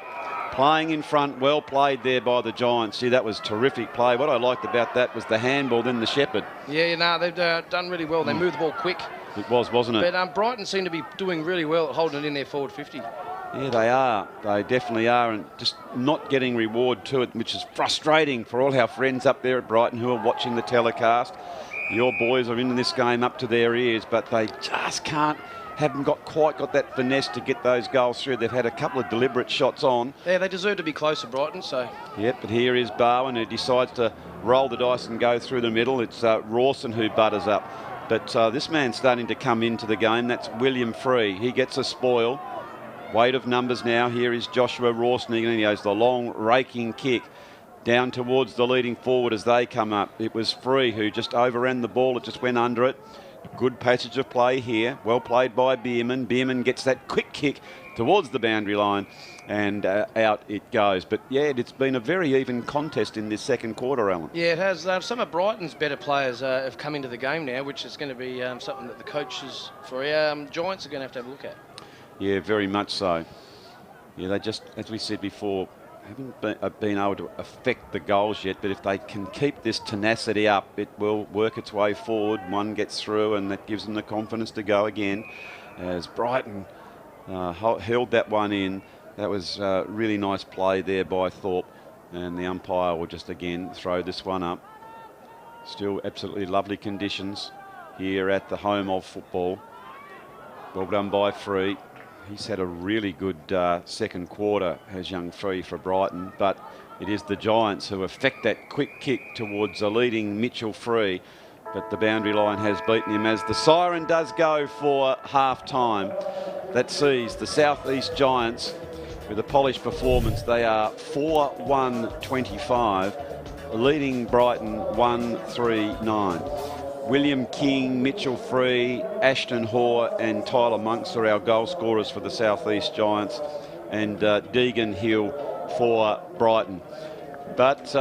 playing in front. Well played there by the Giants. See, that was terrific play. What I liked about that was the handball, then the shepherd. Yeah, no, they've done really well. They moved the ball quick. It was, wasn't it? But Brighton seem to be doing really well at holding it in their forward 50. Yeah, they are. They definitely are, and just not getting reward to it, which is frustrating for all our friends up there at Brighton who are watching the telecast. Your boys are in this game up to their ears, but they just haven't quite got that finesse to get those goals through. They've had a couple of deliberate shots on. Yeah, they deserve to be closer, Brighton, so. Yep, but here is Barwin who decides to roll the dice and go through the middle. It's Rawson who butters up. But this man's starting to come into the game. That's William Free. He gets a spoil. Weight of numbers now. Here is Joshua Rawsnigan, and he has the long raking kick down towards the leading forward as they come up. It was Free who just overran the ball. It just went under it. Good passage of play here. Well played by Bierman. Bierman gets that quick kick towards the boundary line, and out it goes. But yeah, it's been a very even contest in this second quarter, Alan. Yeah, it has. Some of Brighton's better players have come into the game now, which is going to be something that the coaches for our Giants are going to have a look at. Yeah, very much so. Yeah, they just, as we said before, haven't been able to affect the goals yet, but if they can keep this tenacity up, it will work its way forward. One gets through, and that gives them the confidence to go again. As Brighton held that one in. That was really nice play there by Thorpe, and the umpire will just again throw this one up. Still absolutely lovely conditions here at the home of football. Well done by Free. He's had a really good second quarter, has young Free for Brighton, but it is the Giants who effect that quick kick towards a leading Mitchell Free, but the boundary line has beaten him as the siren does go for half-time. That sees the South East Giants with a polished performance. They are 4-1-25, leading Brighton 1-3-9. William King, Mitchell Free, Ashton Hoare and Tyler Monks are our goal scorers for the South East Giants, and Deegan Hill for Brighton. But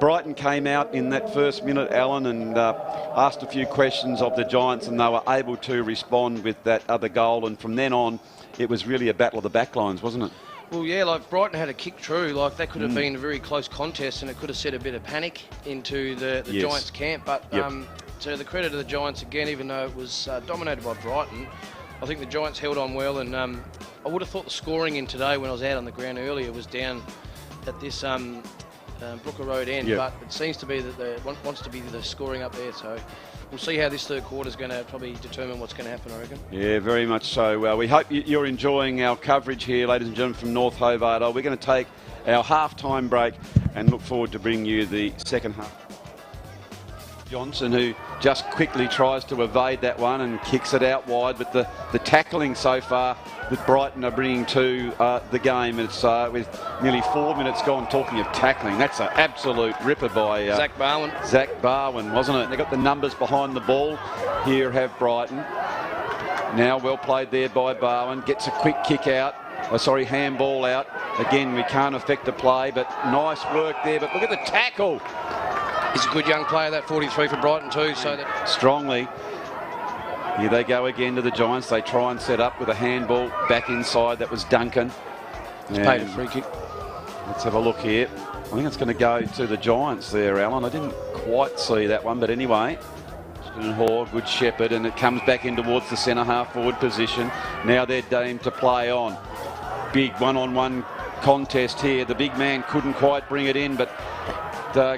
Brighton came out in that first minute, Alan, and asked a few questions of the Giants, and they were able to respond with that other goal. And from then on, it was really a battle of the backlines, wasn't it? Well, yeah, like Brighton had a kick through. Like that could have been a very close contest, and it could have set a bit of panic into the Yes. Giants camp. But to the credit of the Giants again, even though it was dominated by Brighton, I think the Giants held on well. And I would have thought the scoring in today, when I was out on the ground earlier, was down at this Brooker Road end. Yep. But it seems to be that wants to be the scoring up there. So we'll see how this third quarter is going to probably determine what's going to happen, I reckon. Yeah, very much so. We hope you're enjoying our coverage here, ladies and gentlemen, from North Hobart. We're going to take our half-time break and look forward to bringing you the second half. Johnson, who just quickly tries to evade that one and kicks it out wide, but the tackling so far that Brighton are bringing to the game, it's with nearly 4 minutes gone. Talking of tackling, that's an absolute ripper by Zach Barwin. Zach Barwin, wasn't it? They got the numbers behind the ball. Here have Brighton. Now well played there by Barwin. Gets a quick kick out. Handball out. Again, we can't affect the play, but nice work there. But look at the tackle. He's a good young player, that 43 for Brighton too. So that Strongly. Here they go again to the Giants. They try and set up with a handball back inside. That was Duncan. he's paid a free kick. Let's have a look here. I think it's going to go to the Giants there, Alan. I didn't quite see that one, but anyway. Hoare, good shepherd, and it comes back in towards the centre half forward position. Now they're deemed to play on. Big one-on-one contest here. The big man couldn't quite bring it in, but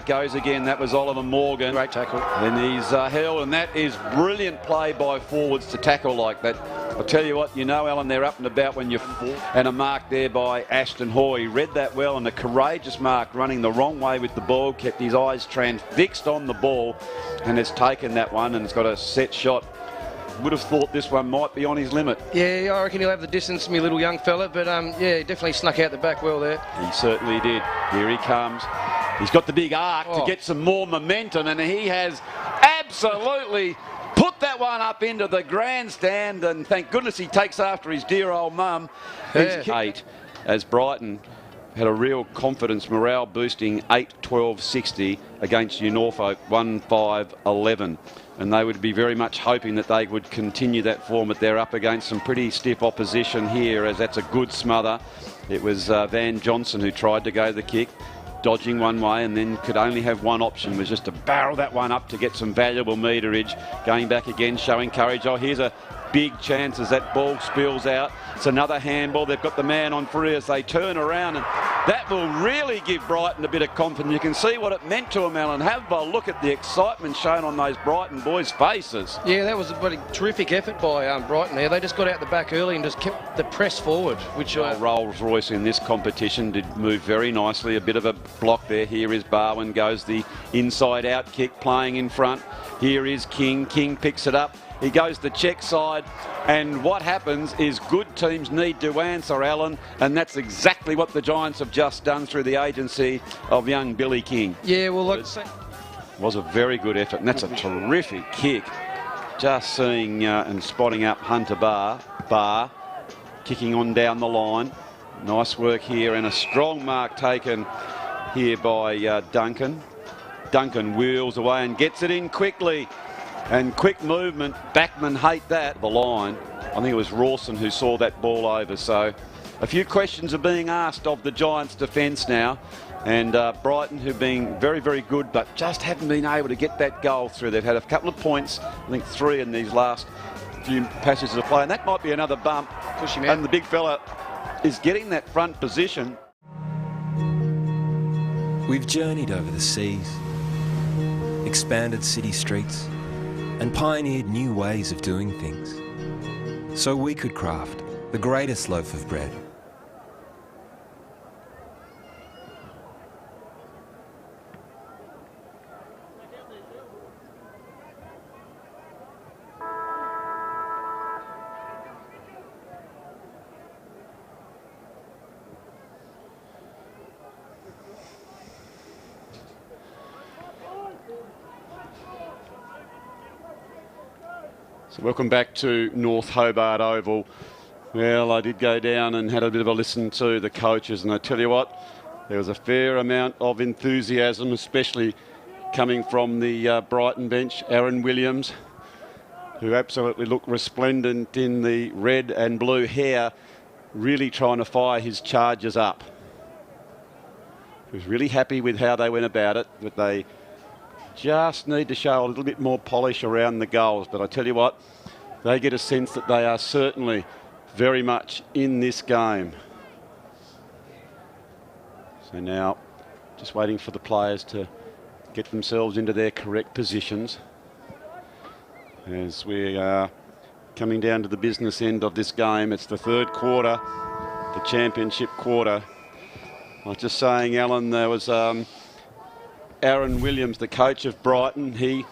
goes again. That was Oliver Morgan. Great tackle. And he's held, and that is brilliant play by forwards to tackle like that. I'll tell you what, Alan, they're up and about when you're full. And a mark there by Ashton Hoare. He read that well, and a courageous mark, running the wrong way with the ball, kept his eyes transfixed on the ball, and has taken that one, and it's got a set shot. Would have thought this one might be on his limit. Yeah, I reckon he'll have the distance, me little young fella, but yeah, he definitely snuck out the back well there. He certainly did. Here he comes. He's got the big arc to get some more momentum, and he has absolutely put that one up into the grandstand, and thank goodness he takes after his dear old mum. He's 8 as Brighton had a real confidence, morale boosting 8-12-60 against Norfolk 1-5-11. And they would be very much hoping that they would continue that form, but they're up against some pretty stiff opposition here, as that's a good smother. It was Van Johnson who tried to go the kick, dodging one way, and then could only have one option, was just to barrel that one up to get some valuable meterage. Going back again, showing courage. Oh, here's a big chance as that ball spills out. It's another handball. They've got the man on free as they turn around, and That will really give Brighton a bit of confidence. You can see what it meant to them, Alan. Have a look at the excitement shown on those Brighton boys' faces. Yeah, that was a bloody terrific effort by Brighton there. They just got out the back early and just kept the press forward, which Rolls-Royce in this competition did move very nicely. A bit of a block there. Here is Barwin, goes the inside-out kick, playing in front. Here is King. King picks it up. He goes the check side, and what happens is good teams need to answer, Alan, and that's exactly what the Giants have just done through the agency of young Billy King. Yeah, well, like I say, was a very good effort, and that's a terrific kick. Just seeing and spotting up Hunter Barr, kicking on down the line. Nice work here, and a strong mark taken here by Duncan. Duncan wheels away and gets it in quickly. And quick movement, backmen hate that. The line, I think it was Rawson who saw that ball over. So a few questions are being asked of the Giants' defence now. And Brighton, who've been very, very good, but just haven't been able to get that goal through. They've had a couple of points, I think 3 in these last few passages of play. And that might be another bump. Push him out. And the big fella is getting that front position. We've journeyed over the seas, expanded city streets, and pioneered new ways of doing things, so we could craft the greatest loaf of bread. So welcome back to North Hobart Oval. Well, I did go down and had a bit of a listen to the coaches, and I tell you what, there was a fair amount of enthusiasm, especially coming from the Brighton bench. Aaron Williams, who absolutely looked resplendent in the red and blue hair, really trying to fire his charges up. He was really happy with how they went about it, but they just need to show a little bit more polish around the goals. But I tell you what, they get a sense that they are certainly very much in this game. So now, just waiting for the players to get themselves into their correct positions as we are coming down to the business end of this game. It's the third quarter, the championship quarter. I was just saying, Alan, there was Aaron Williams, the coach of Brighton. He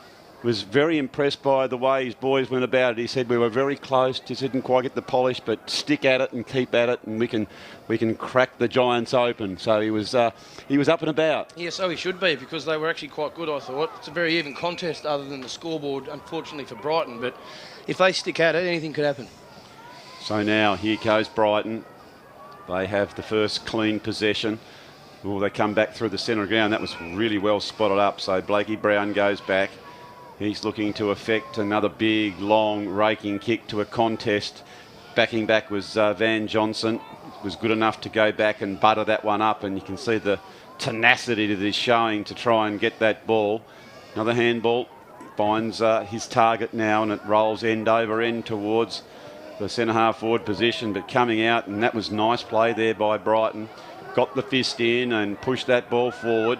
was very impressed by the way his boys went about it. He said we were very close, just didn't quite get the polish, but stick at it and keep at it, and we can crack the Giants open. So he was up and about. Yeah, so he should be, because they were actually quite good, I thought. It's a very even contest other than the scoreboard, unfortunately for Brighton, but if they stick at it, anything could happen. So now here goes Brighton. They have the first clean possession. Oh, they come back through the centre of ground. That was really well spotted up. So Blakey Brown goes back. He's looking to effect another big, long, raking kick to a contest. Backing back was Van Johnson. Was good enough to go back and butter that one up. And you can see the tenacity that he's showing to try and get that ball. Another handball. Finds his target now, and it rolls end over end towards the centre-half forward position. But coming out, and that was nice play there by Brighton. Got the fist in and pushed that ball forward.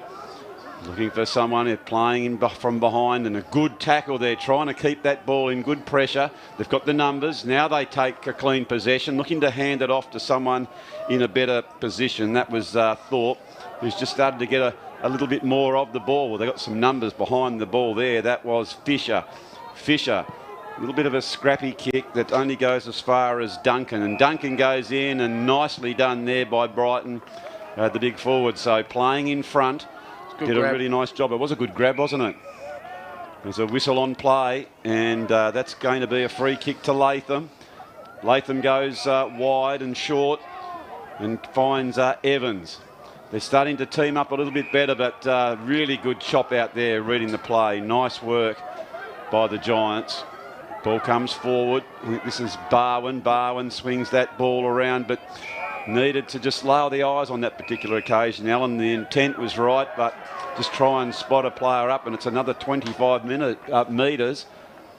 Looking for someone playing in from behind, and a good tackle there, trying to keep that ball in good pressure. They've got the numbers. Now they take a clean possession, looking to hand it off to someone in a better position. That was Thorpe, who's just started to get a little bit more of the ball. Well, they've got some numbers behind the ball there. That was Fisher. Fisher, a little bit of a scrappy kick that only goes as far as Duncan. And Duncan goes in, and nicely done there by Brighton, the big forward. So playing in front. Did a really nice job. It was a good grab, wasn't it? There's a whistle on play, and that's going to be a free kick to Latham. Latham goes wide and short and finds Evans. They're starting to team up a little bit better, but really good chop out there, reading the play. Nice work by the Giants. Ball comes forward. I think this is Barwin. Barwin swings that ball around, but needed to just lower the eyes on that particular occasion. Alan, the intent was right, but just try and spot a player up, and it's another 25 metres.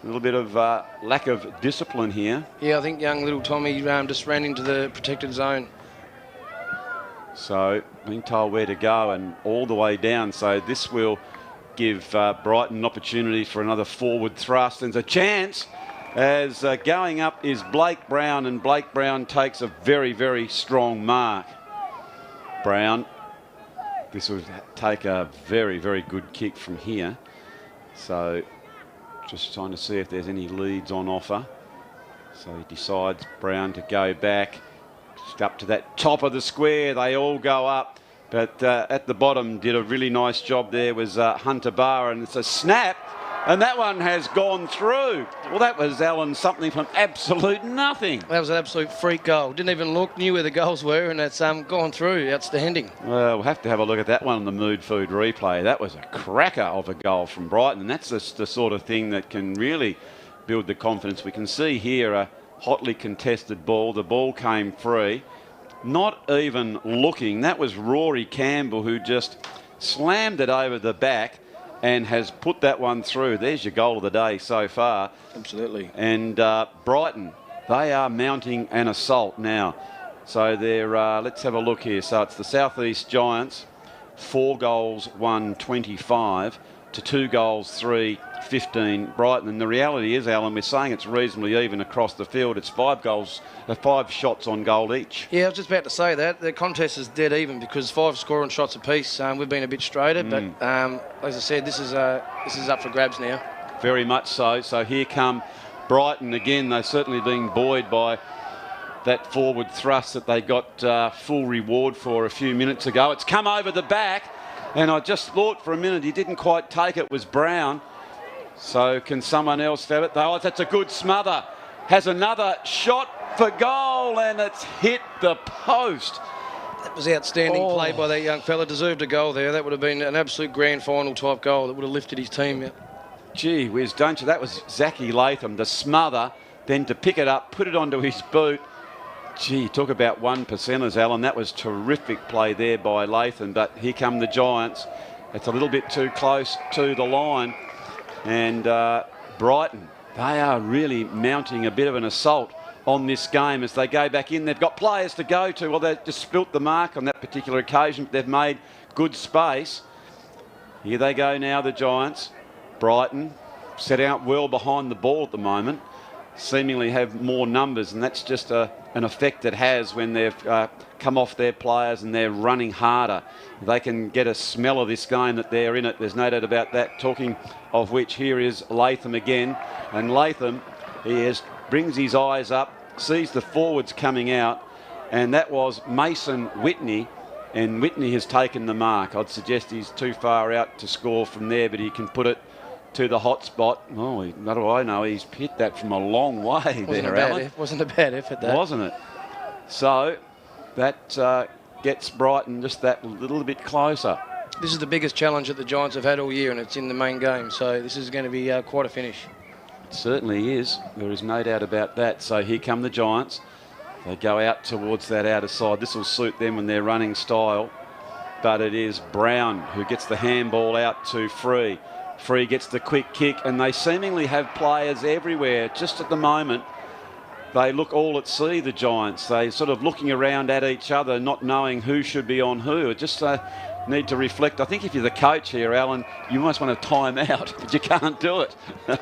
A little bit of lack of discipline here. Yeah, I think young little Tommy just ran into the protected zone. So being told where to go and all the way down. So this will give Brighton an opportunity for another forward thrust. There's a chance as going up is Blake Brown, and Blake Brown takes a very, very strong mark. Brown, this will take a very, very good kick from here. So just trying to see if there's any leads on offer. So he decides, Brown, to go back just up to that top of the square. They all go up, but at the bottom did a really nice job there was Hunter Barr, and it's a snap, and that one has gone through. Well, that was, Alan, something from absolute nothing. That was an absolute freak goal. Didn't even look, knew where the goals were, and it's gone through. Outstanding. Well, we'll have to have a look at that one on the Mood Food replay. That was a cracker of a goal from Brighton, and that's the sort of thing that can really build the confidence. We can see here a hotly contested ball. The ball came free. Not even looking. That was Rory Campbell who just slammed it over the back and has put that one through. There's your goal of the day so far. Absolutely. And Brighton, they are mounting an assault now. So they're, let's have a look here. So it's the South East Giants, 4 goals, 1, 25 to 2 goals, 3, 15 Brighton. And the reality is, Alan, we're saying it's reasonably even across the field. It's 5 shots on goal each. Yeah, I was just about to say that. The contest is dead even because 5 scoring shots apiece. We've been a bit straighter, but as I said, this is up for grabs now. Very much so. So here come Brighton again. They're certainly being buoyed by that forward thrust that they got full reward for a few minutes ago. It's come over the back, and I just thought for a minute he didn't quite take it. Was Brown. So can someone else have it? Oh, that's a good smother. Has another shot for goal, and it's hit the post. That was outstanding play by that young fella. Deserved a goal there. That would have been an absolute grand final type goal that would have lifted his team out. Gee whiz, don't you? That was Zachy Latham, the smother, then to pick it up, put it onto his boot. Gee, talk about 1%ers, Alan. That was terrific play there by Latham, but here come the Giants. It's a little bit too close to the line. And Brighton, they are really mounting a bit of an assault on this game as they go back in. They've got players to go to. Well, they've just spilt the mark on that particular occasion, but they've made good space. Here they go now, the Giants. Brighton set out well behind the ball at the moment, seemingly have more numbers, and that's just an effect it has when they've come off their players and they're running harder. They can get a smell of this game that they're in it. There's no doubt about that. Talking of which, here is Latham again. And Latham, brings his eyes up, sees the forwards coming out, and that was Mason Whitney. And Whitney has taken the mark. I'd suggest he's too far out to score from there, but he can put it to the hot spot. Oh, what do I know? He's hit that from a long way there, Alan. Wasn't a bad effort, that. Wasn't it? So that gets Brighton just that little bit closer. This is the biggest challenge that the Giants have had all year, and it's in the main game. So this is going to be quite a finish. It certainly is. There is no doubt about that. So here come the Giants. They go out towards that outer side. This will suit them in their running style. But it is Brown who gets the handball out to Free. Free gets the quick kick, and they seemingly have players everywhere. Just at the moment, they look all at sea, the Giants. They sort of looking around at each other, not knowing who should be on who. It just need to reflect. I think if you're the coach here, Alan, you almost want to time out, but you can't do it.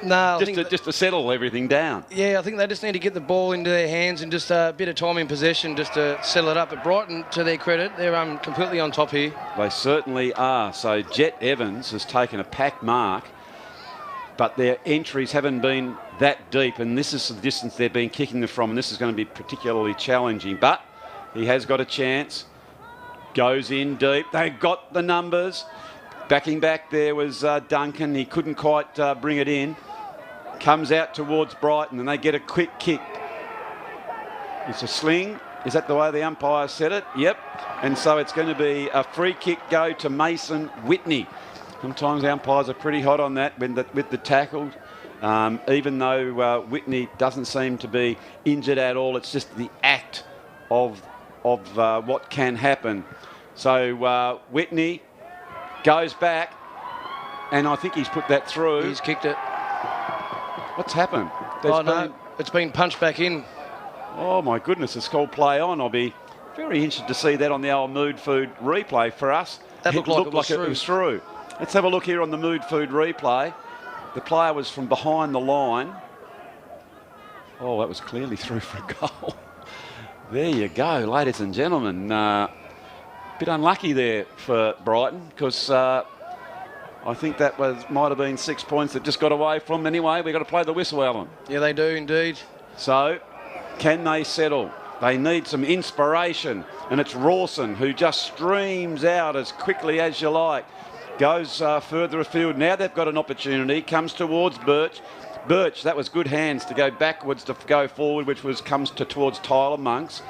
No, just to settle everything down. Yeah, I think they just need to get the ball into their hands and just a bit of time in possession just to settle it up. But Brighton, to their credit, they're completely on top here. They certainly are. So Jet Evans has taken a pack mark, but their entries haven't been that deep, and this is the distance they've been kicking them from, and this is going to be particularly challenging. But he has got a chance. Goes in deep. They've got the numbers. Backing back there was Duncan. He couldn't quite bring it in. Comes out towards Brighton, and they get a quick kick. It's a sling. Is that the way the umpire said it? Yep. And so it's going to be a free kick go to Mason Whitney. Sometimes the umpires are pretty hot on that with the tackle. Even though Whitney doesn't seem to be injured at all, it's just the act of what can happen. So Whitney goes back, and I think he's put that through. He's kicked it. What's happened? No, it's been punched back in. Oh my goodness, it's called play on. I'll be Very interested to see that on the old Mood Food replay for us. That looked like it was through. Let's have a look here on the Mood Food replay. The player was from behind the line. Oh, that was clearly through for a goal. There you go, ladies and gentlemen. Bit unlucky there for Brighton, because I think that might have been 6 points that just got away from. Anyway, we've got to play the whistle, Alan. Yeah, they do indeed. So, can they settle? They need some inspiration, and it's Rawson who just streams out as quickly as you like. Goes further afield. Now they've got an opportunity. Comes towards Birch. Birch, that was good hands to go backwards to go forward, which comes towards Tyler Monks.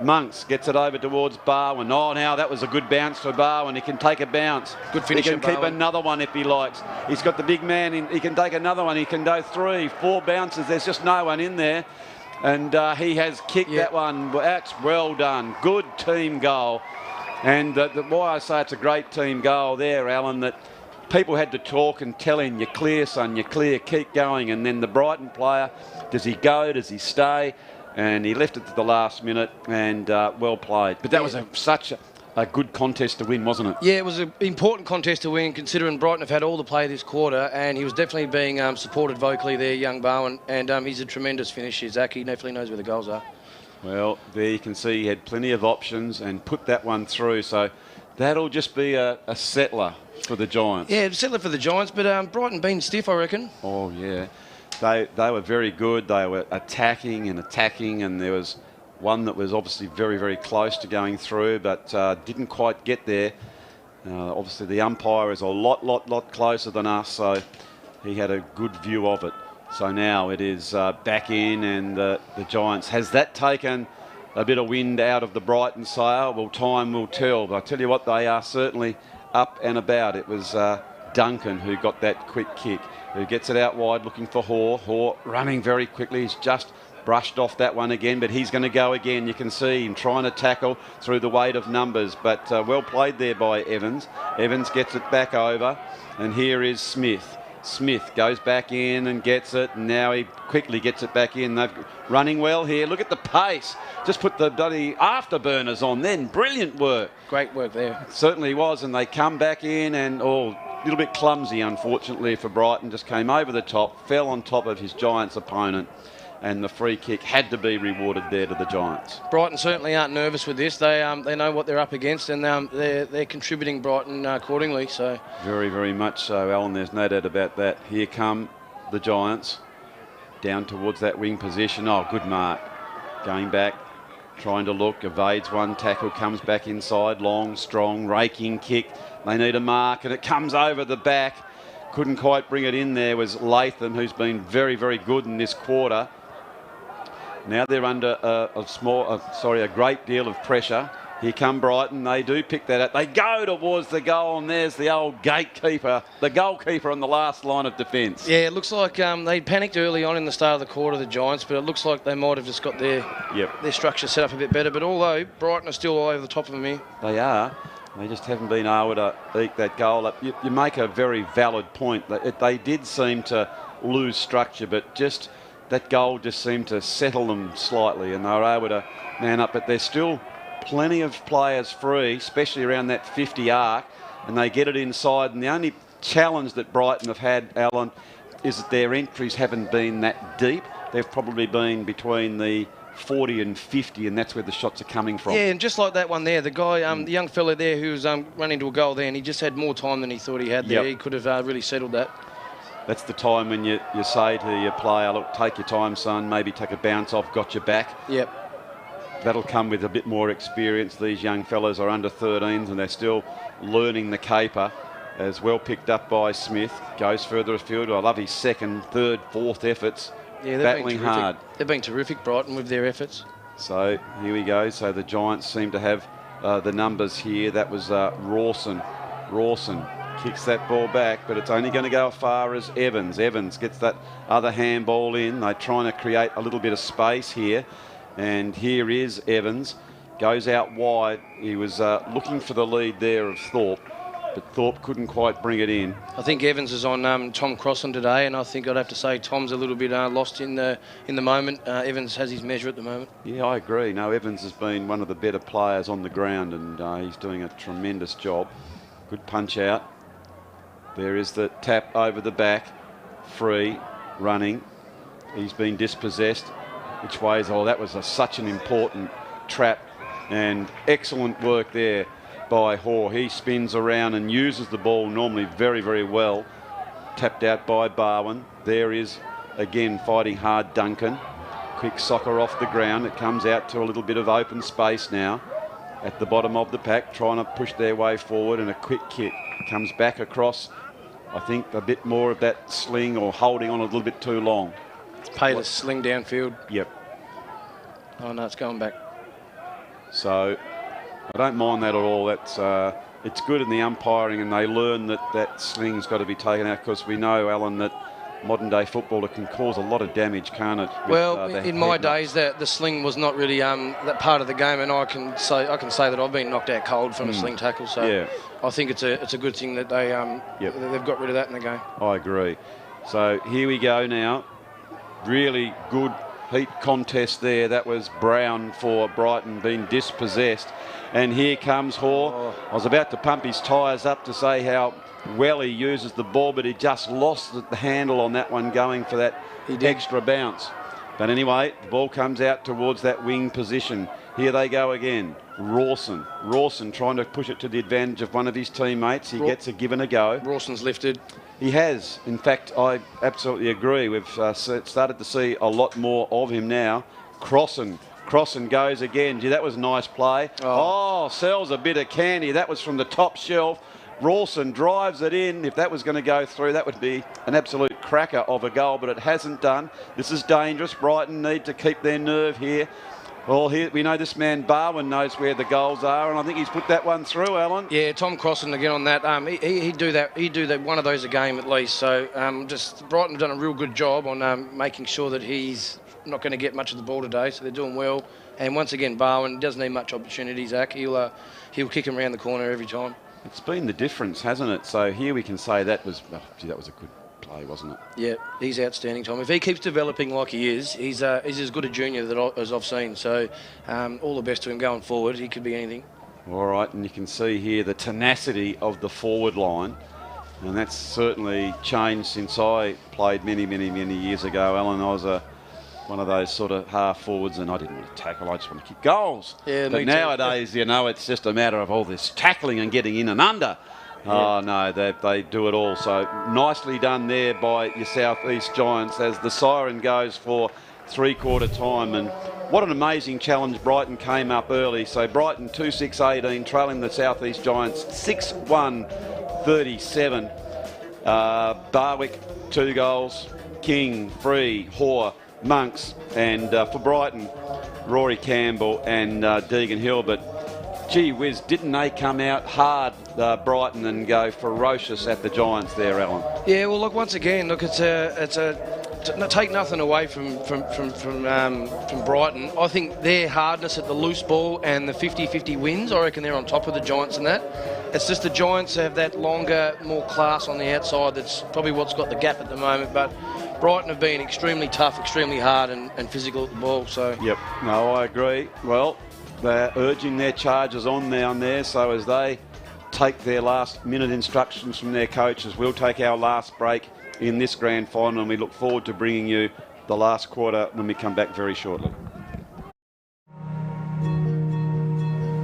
Monks gets it over towards Barwin. Oh, now that was a good bounce for Barwin. He can take a bounce. Good finish. He can keep another one if he likes. He's got the big man in. He can take another one. He can go 3, 4 bounces. There's just no one in there. And he has kicked that one. That's well done. Good team goal. And why I say it's a great team goal there, Alan, that people had to talk and tell him, you're clear, son, you're clear, keep going. And then the Brighton player, does he go, does he stay? And he left it to the last minute, and well played. But that was such a good contest to win, wasn't it? Yeah, it was an important contest to win, considering Brighton have had all the play this quarter, and he was definitely being supported vocally there, young Bowen, and he's a tremendous finisher, Zach. He definitely knows where the goals are. Well, there you can see he had plenty of options and put that one through, so that'll just be a settler for the Giants. Yeah, settler for the Giants, but Brighton been stiff, I reckon. Oh, yeah. They were very good. They were attacking, and there was one that was obviously very, very close to going through, but didn't quite get there. Obviously, the umpire is a lot closer than us, so he had a good view of it. So now it is back in, and the Giants. Has that taken a bit of wind out of the Brighton sail? Well, time will tell. But I tell you what, they are certainly up and about. It was Duncan who got that quick kick, who gets it out wide looking for Hoare. Hoare running very quickly. He's just brushed off that one again, but he's going to go again. You can see him trying to tackle through the weight of numbers, but well played there by Evans. Evans gets it back over, and here is Smith. Smith goes back in and gets it, and now he quickly gets it back in. They're running well here. Look at the pace. Just put the bloody afterburners on then. Brilliant work. Great work there. It certainly was, and they come back in, and a little bit clumsy, unfortunately, for Brighton. Just came over the top, fell on top of his Giants opponent, and the free kick had to be rewarded there to the Giants. Brighton certainly aren't nervous with this. They know what they're up against, and they're contributing Brighton accordingly. So very, very much so, Alan. There's no doubt about that. Here come the Giants down towards that wing position. Oh, good mark. Going back, trying to look, evades one tackle, comes back inside, long, strong, raking kick. They need a mark, and it comes over the back. Couldn't quite bring it in there was Latham, who's been very, very good in this quarter. Now they're under a great deal of pressure. Here come Brighton. They do pick that up. They go towards the goal, and there's the old gatekeeper, the goalkeeper on the last line of defence. Yeah, it looks like they panicked early on in the start of the quarter, the Giants, but it looks like they might have just got their structure set up a bit better. But although Brighton are still all over the top of them here. They are. They just haven't been able to eke that goal up. You make a very valid point. They did seem to lose structure, but just that goal just seemed to settle them slightly, and they were able to man up. But there's still plenty of players free, especially around that 50 arc, and they get it inside. And the only challenge that Brighton have had, Alan, is that their entries haven't been that deep. They've probably been between the 40 and 50, and that's where the shots are coming from. Yeah, and just like that one there, the guy, the young fella there who was running into a goal there, and he just had more time than he thought he had there. He could have really settled that. That's the time when you say to your player, look, take your time, son, maybe take a bounce off, got your back. Yep. That'll come with a bit more experience. These young fellas are under 13s, and they're still learning the caper. As well picked up by Smith. Goes further afield. I love his second, third, fourth efforts. Yeah, battling hard. They've been terrific, Brighton, with their efforts. So here we go. So the Giants seem to have the numbers here. That was Rawson. Rawson kicks that ball back, but it's only going to go as far as Evans. Evans gets that other handball in. They're trying to create a little bit of space here. And here is Evans. Goes out wide. He was looking for the lead there of Thorpe. but Thorpe couldn't quite bring it in. I think Evans is on Tom Crossan today, and I think I'd have to say Tom's a little bit lost in the moment. Evans has his measure at the moment. Yeah, I agree. No, Evans has been one of the better players on the ground, and he's doing a tremendous job. Good punch out. There is the tap over the back. Free, running. He's been dispossessed. Which way is... Oh, that was such an important trap, and excellent work there by Hoare. He spins around and uses the ball normally very, very well. Tapped out by Barwin. There is, again, fighting hard Duncan. Quick soccer off the ground. It comes out to a little bit of open space now at the bottom of the pack, trying to push their way forward, and a quick kick. Comes back across, I think, a bit more of that sling or holding on a little bit too long. It's paid a sling downfield. Yep. Oh, no, it's going back. So I don't mind that at all. That's it's good in the umpiring, and they learn that sling's got to be taken out, because we know, Alan, that modern day footballer can cause a lot of damage, can't it? With, in my days, the sling was not really that part of the game, and I can say that I've been knocked out cold from a sling tackle. So yeah. I think it's a good thing that they've got rid of that in the game. I agree. So here we go now. Really good heat contest there. That was Brown for Brighton being dispossessed. And here comes Hoare. Oh. I was about to pump his tyres up to say how well he uses the ball, but he just lost the handle on that one, going for that extra bounce. But anyway, the ball comes out towards that wing position. Here they go again. Rawson trying to push it to the advantage of one of his teammates. He gets a give and a go. Rawson's lifted. He has. In fact, I absolutely agree. We've started to see a lot more of him now. Crossan goes again. Gee, that was a nice play. Oh, sells a bit of candy. That was from the top shelf. Rawson drives it in. If that was going to go through, that would be an absolute cracker of a goal, but it hasn't done. This is dangerous. Brighton need to keep their nerve here. Well, here we know this man Barwin knows where the goals are, and I think he's put that one through, Alan. Yeah, Tom Crossan again on that. He'd do that. He'd do that, one of those a game at least. So just Brighton have done a real good job on making sure that he's not going to get much of the ball today. So they're doing well. And once again, Barwin doesn't need much opportunity. Zach, he'll kick him around the corner every time. It's been the difference, hasn't it? So here we can say that was that was a good play, wasn't it? Yeah, he's outstanding, Tom. If he keeps developing like he is, he's as good a junior as I've seen. So all the best to him going forward. He could be anything. All right, and you can see here the tenacity of the forward line, and that's certainly changed since I played many years ago. Alan, I was one of those sort of half forwards, and I didn't want to tackle, I just want to kick goals. Yeah, but nowadays, you know, it's just a matter of all this tackling and getting in and under. Yeah. Oh, no, they do it all. So nicely done there by your South East Giants as the siren goes for three-quarter time. And what an amazing challenge. Brighton came up early. So Brighton 2-6-18, trailing the South East Giants 6-1-37. Barwick, 2 goals. King, Free, Hoare, Monks, and for Brighton, Rory Campbell and Deegan Hill. But gee whiz, didn't they come out hard, Brighton, and go ferocious at the Giants there, Alan? Yeah, well, look, once again, look, it's a take nothing away from Brighton. I think their hardness at the loose ball and the 50-50 wins, I reckon they're on top of the Giants in that. It's just the Giants have that longer, more class on the outside. That's probably what's got the gap at the moment. But Brighton have been extremely tough, extremely hard and physical at the ball. So yep, no, I agree. Well, they're urging their charges on down there, so as they take their last-minute instructions from their coaches, we'll take our last break in this grand final, and we look forward to bringing you the last quarter when we come back very shortly.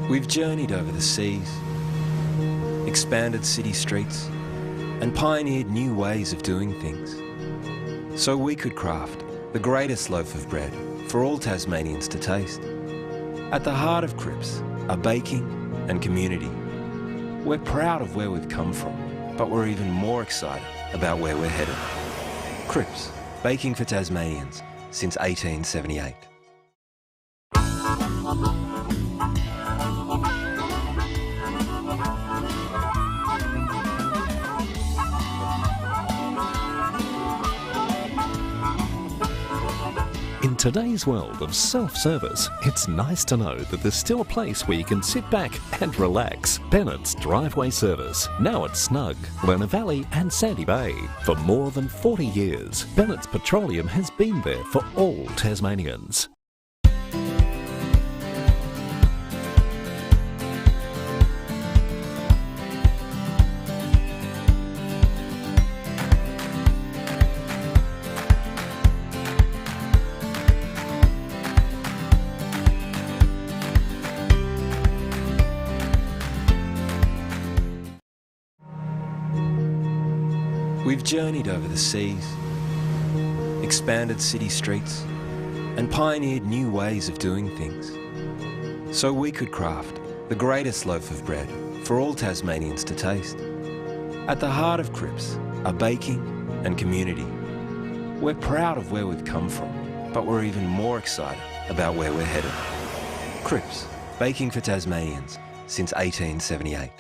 We've journeyed over the seas, expanded city streets, and pioneered new ways of doing things, so we could craft the greatest loaf of bread for all Tasmanians to taste. At the heart of Cripps are baking and community. We're proud of where we've come from, but we're even more excited about where we're headed. Cripps, baking for Tasmanians since 1878. In today's world of self-service, it's nice to know that there's still a place where you can sit back and relax. Bennett's Driveway Service, now at Snug, Lerner Valley and Sandy Bay. For more than 40 years, Bennett's Petroleum has been there for all Tasmanians. We've journeyed over the seas, expanded city streets, and pioneered new ways of doing things. So we could craft the greatest loaf of bread for all Tasmanians to taste. At the heart of Cripps are baking and community. We're proud of where we've come from, but we're even more excited about where we're headed. Cripps, baking for Tasmanians since 1878.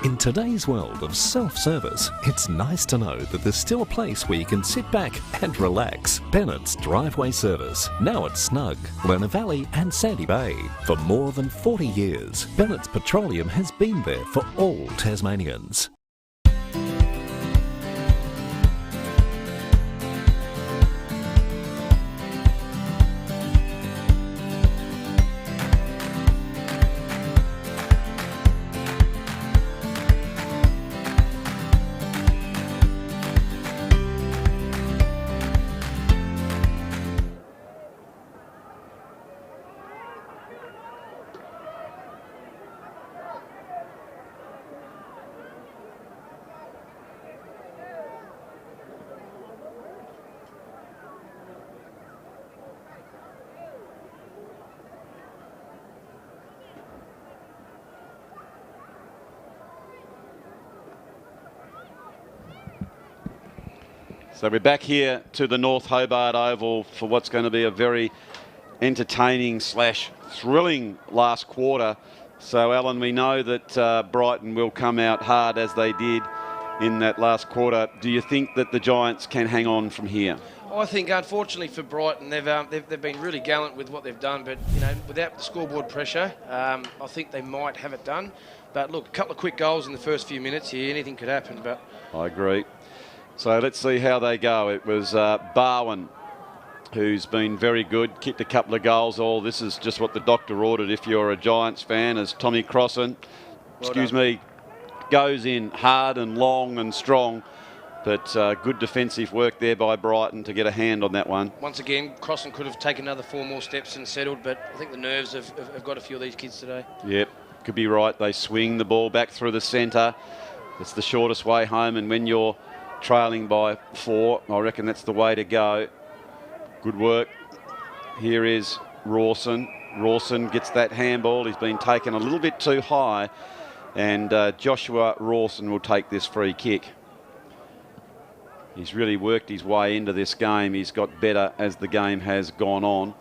In today's world of self-service, it's nice to know that there's still a place where you can sit back and relax. Bennett's Driveway Service, now at Snug, Lerner Valley and Sandy Bay. For more than 40 years, Bennett's Petroleum has been there for all Tasmanians. So we're back here to the North Hobart Oval for what's going to be a very entertaining / thrilling last quarter. So, Alan, we know that Brighton will come out hard as they did in that last quarter. Do you think that the Giants can hang on from here? I think, unfortunately for Brighton, they've been really gallant with what they've done, but you know, without the scoreboard pressure, I think they might have it done. But look, a couple of quick goals in the first few minutes here, anything could happen. But I agree. So let's see how they go. It was Barwin who's been very good, kicked a couple of goals. All this is just what the doctor ordered if you're a Giants fan, as Tommy Crossan, goes in hard and long and strong. But good defensive work there by Brighton to get a hand on that one. Once again, Crossan could have taken another 4 more steps and settled, but I think the nerves have got a few of these kids today. Yep, could be right. They swing the ball back through the centre. It's the shortest way home, and when you're trailing by 4, I reckon that's the way to go. Good work. Here is Rawson. Rawson gets that handball. He's been taken a little bit too high, and Joshua Rawson will take this free kick. He's really worked his way into this game. He's got better as the game has gone on.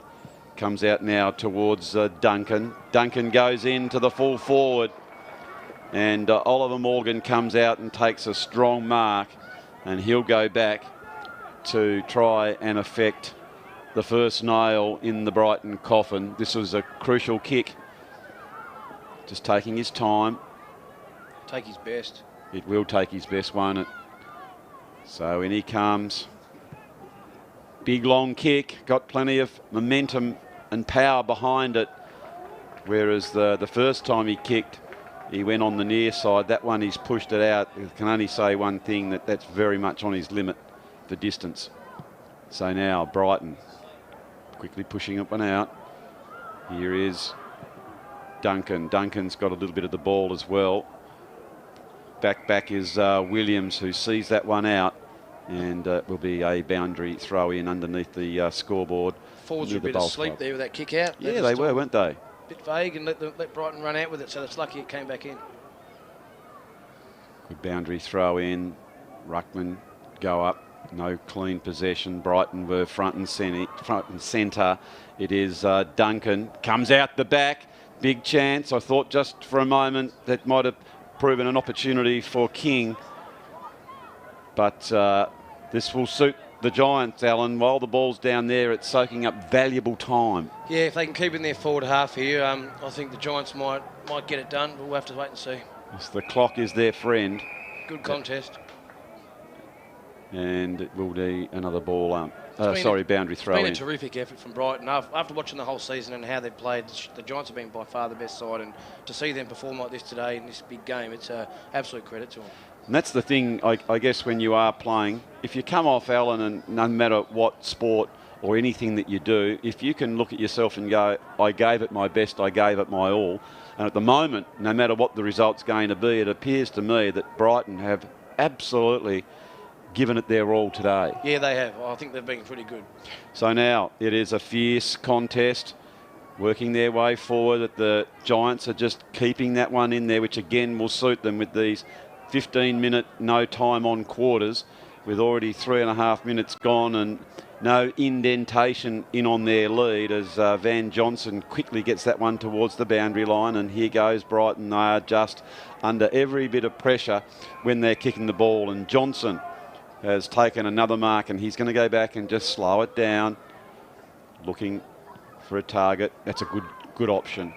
Comes out now towards Duncan. Duncan goes into the full forward, and Oliver Morgan comes out and takes a strong mark, and he'll go back to try and affect the first nail in the Brighton coffin. This was a crucial kick. Just taking his time. Take his best. It will take his best, won't it? So in he comes. Big long kick. Got plenty of momentum and power behind it. Whereas the first time he kicked, he went on the near side. That one, he's pushed it out. I can only say one thing, that's very much on his limit, the distance. So now Brighton quickly pushing it one out. Here is Duncan. Duncan's got a little bit of the ball as well. Back is Williams, who sees that one out, and will be a boundary throw in underneath the scoreboard. Forwards were a bit asleep there with that kick out. Yeah, they were, weren't they? Bit vague, and let Brighton run out with it, so it's lucky it came back in. Good boundary throw in. Ruckman go up. No clean possession. Brighton were front and centre. It is Duncan. Comes out the back. Big chance. I thought just for a moment that might have proven an opportunity for King. But this will suit the Giants, Alan. While the ball's down there, it's soaking up valuable time. Yeah, if they can keep in their forward half here, I think the Giants might get it done, but we'll have to wait and see. Yes, the clock is their friend. Good contest. And it will be another ball boundary throw in. It's been a terrific effort from Brighton. After watching the whole season and how they've played, the Giants have been by far the best side, and to see them perform like this today in this big game, it's an absolute credit to them. And that's the thing, I guess, when you are playing. If you come off, Alan, and no matter what sport or anything that you do, if you can look at yourself and go, I gave it my best, I gave it my all. And at the moment, no matter what the result's going to be, it appears to me that Brighton have absolutely given it their all today. Yeah, they have. I think they've been pretty good. So now it is a fierce contest, working their way forward. That the Giants are just keeping that one in there, which again will suit them with these 15-minute no time on quarters, with already 3.5 minutes gone and no indentation in on their lead, as Van Johnson quickly gets that one towards the boundary line. And here goes Brighton. They are just under every bit of pressure when they're kicking the ball, and Johnson has taken another mark, and he's going to go back and just slow it down, looking for a target. That's a good option.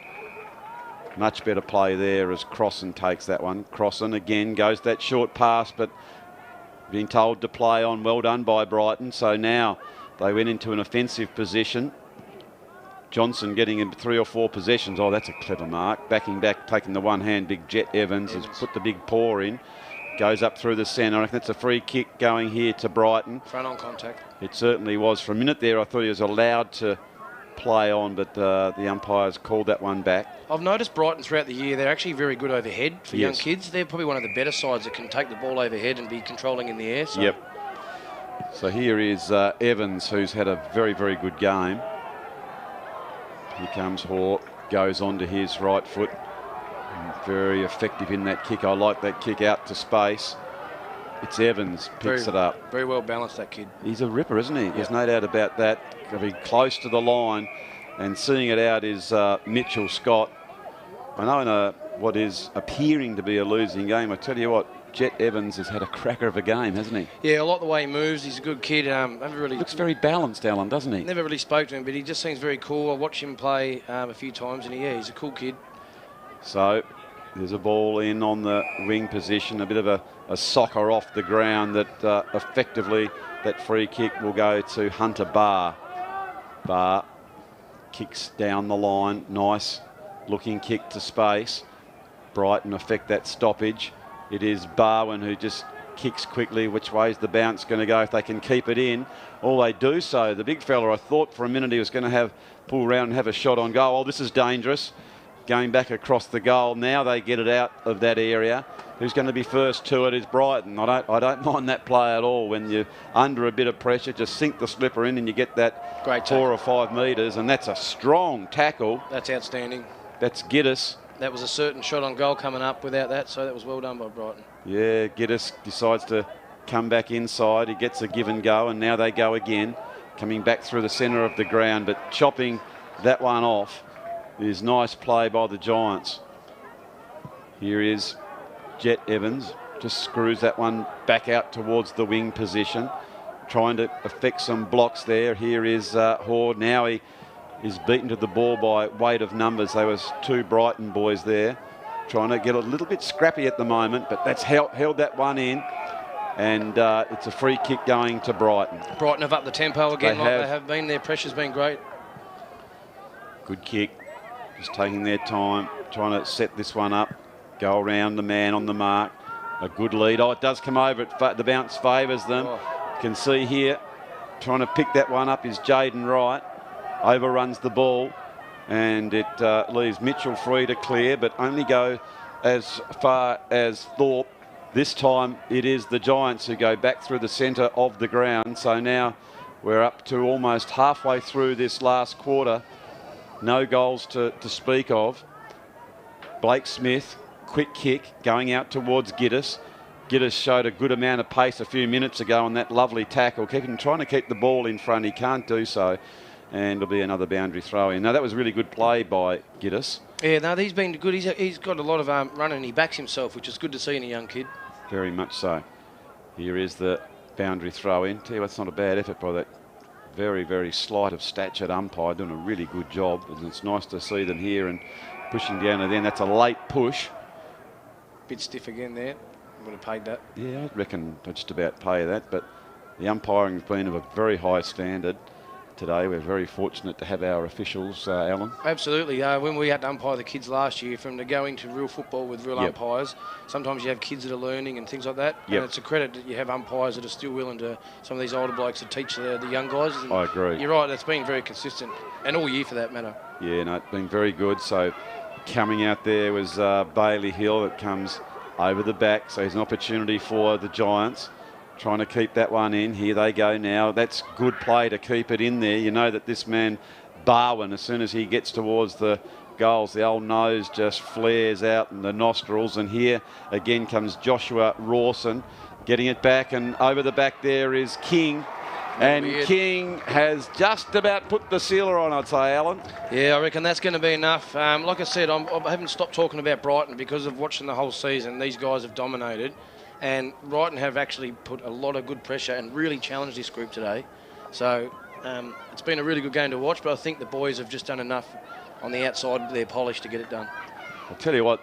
Much better play there as Crossan takes that one. Crossan again goes that short pass, but being told to play on. Well done by Brighton. So now they went into an offensive position. Johnson getting in 3 or 4 possessions. Oh, that's a clever mark. Backing back, taking the one hand. Big Jet Evans has put the big paw in. Goes up through the centre. I reckon that's a free kick going here to Brighton. Front on contact. It certainly was. For a minute there, I thought he was allowed to play on, but the umpires called that one back. I've noticed Brighton throughout the year, they're actually very good overhead for young kids. They're probably one of the better sides that can take the ball overhead and be controlling in the air. So. Yep. So here is Evans, who's had a very, very good game. Here comes Hawke, goes onto his right foot. Very effective in that kick. I like that kick out to space. It's Evans, picks it up. Very well balanced, that kid. He's a ripper, isn't he? Yep. There's no doubt about that. Going to be close to the line, and seeing it out is Mitchell Scott. I know in what is appearing to be a losing game, I tell you what, Jet Evans has had a cracker of a game, hasn't he? Yeah, a lot the way he moves. He's a good kid. Looks very balanced, Alan, doesn't he? Never really spoke to him, but he just seems very cool. I watched him play a few times, and he's a cool kid. So there's a ball in on the wing position, a bit of a soccer off the ground that effectively that free kick will go to Hunter Barr. Barr kicks down the line. Nice looking kick to space. Brighton affect that stoppage. It is Barwin who just kicks quickly. Which way's the bounce going to go if they can keep it in? All they do so. The big fella, I thought for a minute he was going to pull around and have a shot on goal. Oh, this is dangerous. Going back across the goal. Now they get it out of that area. Who's going to be first to it is Brighton. I don't mind that play at all. When you're under a bit of pressure, just sink the slipper in and you get that great 4 or 5 metres, and that's a strong tackle. That's outstanding. That's Giddis. That was a certain shot on goal coming up without that, so that was well done by Brighton. Yeah, Giddis decides to come back inside. He gets a give and go, and now they go again, coming back through the centre of the ground, but chopping that one off is nice play by the Giants. Here is Jet Evans, just screws that one back out towards the wing position, trying to affect some blocks there. Here is Horde. Now he is beaten to the ball by weight of numbers. There was 2 Brighton boys there trying to get a little bit scrappy at the moment, but that's held that one in, and it's a free kick going to Brighton. Brighton have upped the tempo again they have been. Their pressure's been great. Good kick. Just taking their time, trying to set this one up. Go around the man on the mark. A good lead. Oh, it does come over. The bounce favours them. You can see here, trying to pick that one up is Jaden Wright. Overruns the ball, and it leaves Mitchell free to clear, but only go as far as Thorpe. This time it is the Giants who go back through the centre of the ground. So now we're up to almost halfway through this last quarter. No goals to speak of. Blake Smith, quick kick, going out towards Giddis. Giddis showed a good amount of pace a few minutes ago on that lovely tackle, trying to keep the ball in front. He can't do so, and it'll be another boundary throw in. Now, that was really good play by Giddis. Yeah, no, he's been good. He's got a lot of running, and he backs himself, which is good to see in a young kid. Very much so. Here is the boundary throw in. Tell you what, it's not a bad effort by that very, very slight of statured umpire, doing a really good job. And it's nice to see them here and pushing down to then. That's a late push. Bit stiff again there. Would have paid that. Yeah, I reckon I'd just about pay that, but the umpiring has been of a very high standard today. We're very fortunate to have our officials, Alan. Absolutely. When we had to umpire the kids last year, from to go into real football with real umpires, sometimes you have kids that are learning and things like that. And it's a credit that you have umpires that are still willing to, some of these older blokes, to teach the young guys. And I agree. You're right, that's been very consistent, and all year for that matter. Yeah, no, it's been very good. So coming out there was Bailey Hill that comes over the back, so here's an opportunity for the Giants, trying to keep that one in. Here they go now. That's good play to keep it in there. You know that this man, Barwin, as soon as he gets towards the goals, the old nose just flares out in the nostrils. And here again comes Joshua Rawson, getting it back, and over the back there is King. And weird. King has just about put the sealer on, I'd say, Alan. Yeah, I reckon that's going to be enough. Like I said, I haven't stopped talking about Brighton because of watching the whole season. These guys have dominated, and Brighton have actually put a lot of good pressure and really challenged this group today. So it's been a really good game to watch, but I think the boys have just done enough on the outside of their polish to get it done. I'll tell you what,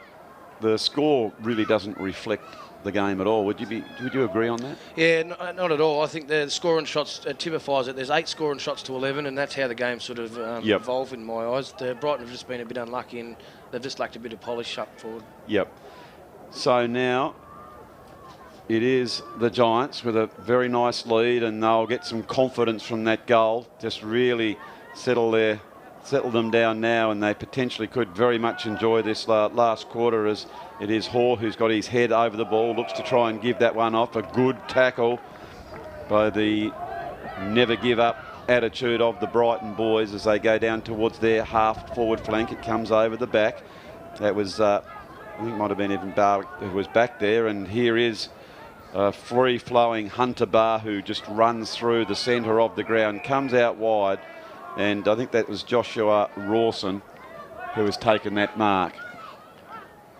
the score really doesn't reflect the game at all. Would you agree on that? Yeah, not at all. I think the scoring shots typifies it. There's 8 scoring shots to 11, and that's how the game sort of evolved in my eyes. The Brighton have just been a bit unlucky, and they've just lacked a bit of polish up forward. Yep. So now it is the Giants with a very nice lead, and they'll get some confidence from that goal. Just really settle them down now, and they potentially could very much enjoy this last quarter, as it is Hoare who's got his head over the ball, looks to try and give that one off. A good tackle by the never give up attitude of the Brighton boys as they go down towards their half forward flank. It comes over the back. That was, I think it might have been even Barr who was back there, and here is free-flowing Hunter Barr, who just runs through the centre of the ground, comes out wide. And I think that was Joshua Rawson who has taken that mark.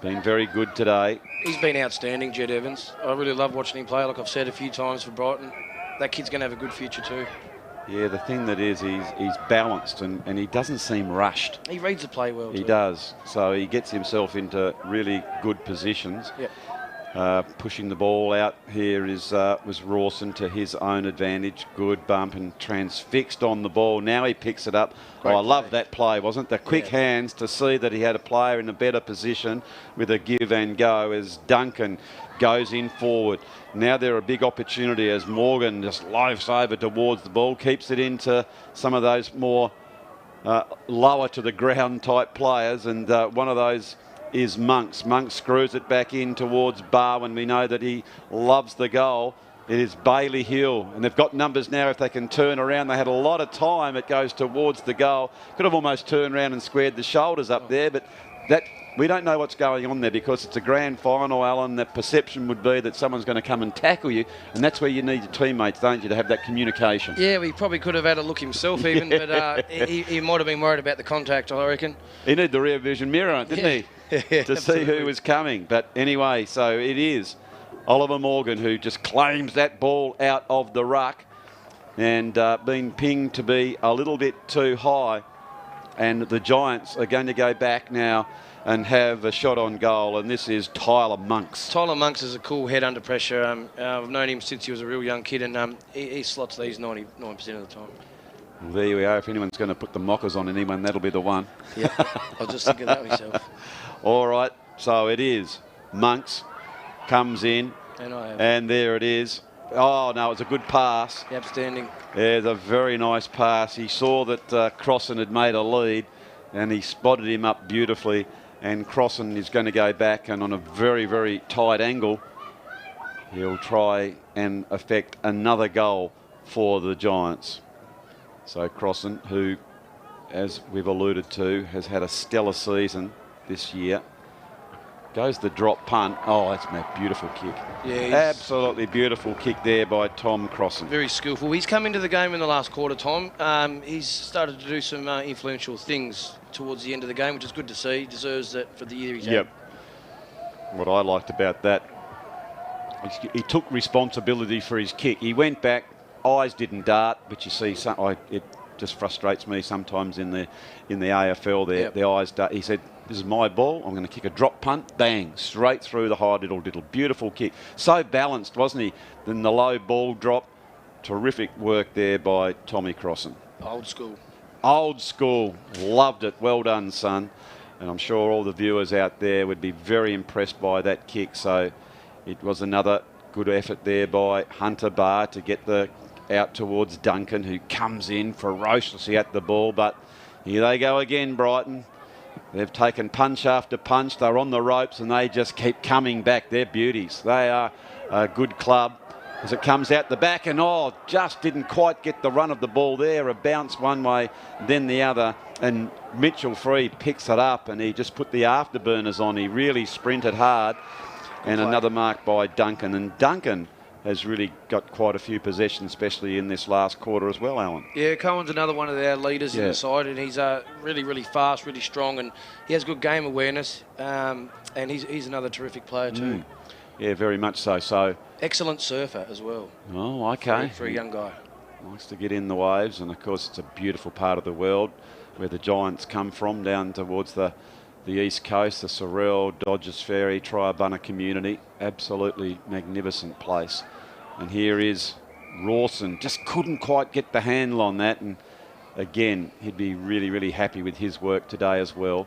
Been very good today. He's been outstanding, Jed Evans. I really love watching him play, like I've said a few times for Brighton. That kid's going to have a good future too. Yeah, the thing that is, he's balanced and he doesn't seem rushed. He reads the play well too. He does. So he gets himself into really good positions. Yep. Pushing the ball out here was Rawson to his own advantage. Good bump and transfixed on the ball. Now he picks it up. I love that play, wasn't it? The quick hands to see that he had a player in a better position with a give and go as Duncan goes in forward. Now they're a big opportunity as Morgan just loafs over towards the ball, keeps it into some of those more lower to the ground type players, and one of those is Monks. Monks screws it back in towards Barwin. We know that he loves the goal. It is Bailey Hill, and they've got numbers now if they can turn around. They had a lot of time. It goes towards the goal. Could have almost turned around and squared the shoulders up there, but that we don't know what's going on there because it's a grand final, Alan. The perception would be that someone's going to come and tackle you, and that's where you need your teammates, don't you, to have that communication. Yeah, he probably could have had a look himself even, but he might have been worried about the contact, I reckon. He needed the rear vision mirror, didn't he? To see who was coming. But anyway, so it is Oliver Morgan who just claims that ball out of the ruck and being pinged to be a little bit too high. And the Giants are going to go back now and have a shot on goal, and this is Tyler Monks. Tyler Monks is a cool head under pressure. I've known him since he was a real young kid, and he slots these 99% of the time. Well, there we are. If anyone's going to put the mockers on anyone, that'll be the one. Yeah, I was just thinking that myself. All right, so it is. Monks comes in, and there it is. Oh, no, it's a good pass. Outstanding. Yeah, it's a very nice pass. He saw that Crossan had made a lead, and he spotted him up beautifully, and Crossan is going to go back, and on a very, very tight angle, he'll try and effect another goal for the Giants. So Crossan, who, as we've alluded to, has had a stellar season this year. Goes the drop punt. Oh, that's a beautiful kick. Yeah, absolutely beautiful kick there by Tom Crossan. Very skillful. He's come into the game in the last quarter, Tom. He's started to do some influential things towards the end of the game, which is good to see. He deserves that for the year he's had. What I liked about that, he took responsibility for his kick. He went back, eyes didn't dart, but you see, it just frustrates me sometimes in the AFL. The eyes dart. He said, "This is my ball. I'm going to kick a drop punt, bang, straight through the high diddle. Beautiful kick. So balanced, wasn't he? Then the low ball drop. Terrific work there by Tommy Crossan. Old school. Old school. Loved it. Well done, son. And I'm sure all the viewers out there would be very impressed by that kick. So it was another good effort there by Hunter Barr to get the out towards Duncan, who comes in ferociously at the ball. But here they go again, Brighton. They've taken punch after punch. They're on the ropes and they just keep coming back. They're beauties. They are a good club. As it comes out the back and just didn't quite get the run of the ball there. A bounce one way, then the other. And Mitchell Free picks it up and he just put the afterburners on. He really sprinted hard. And another mark by Duncan. And Duncan has really got quite a few possessions, especially in this last quarter as well, Alan. Yeah, Cohen's another one of our leaders in the side, and he's really, really fast, really strong, and he has good game awareness, and he's another terrific player too. Yeah, very much so. So excellent surfer as well. Oh, okay. For a young guy. Likes to get in the waves, and of course it's a beautiful part of the world where the Giants come from, down towards the east coast, the Sorell, Dodgers Ferry, Triabunna community. Absolutely magnificent place. And here is Rawson. Just couldn't quite get the handle on that. And again, he'd be really, really happy with his work today as well.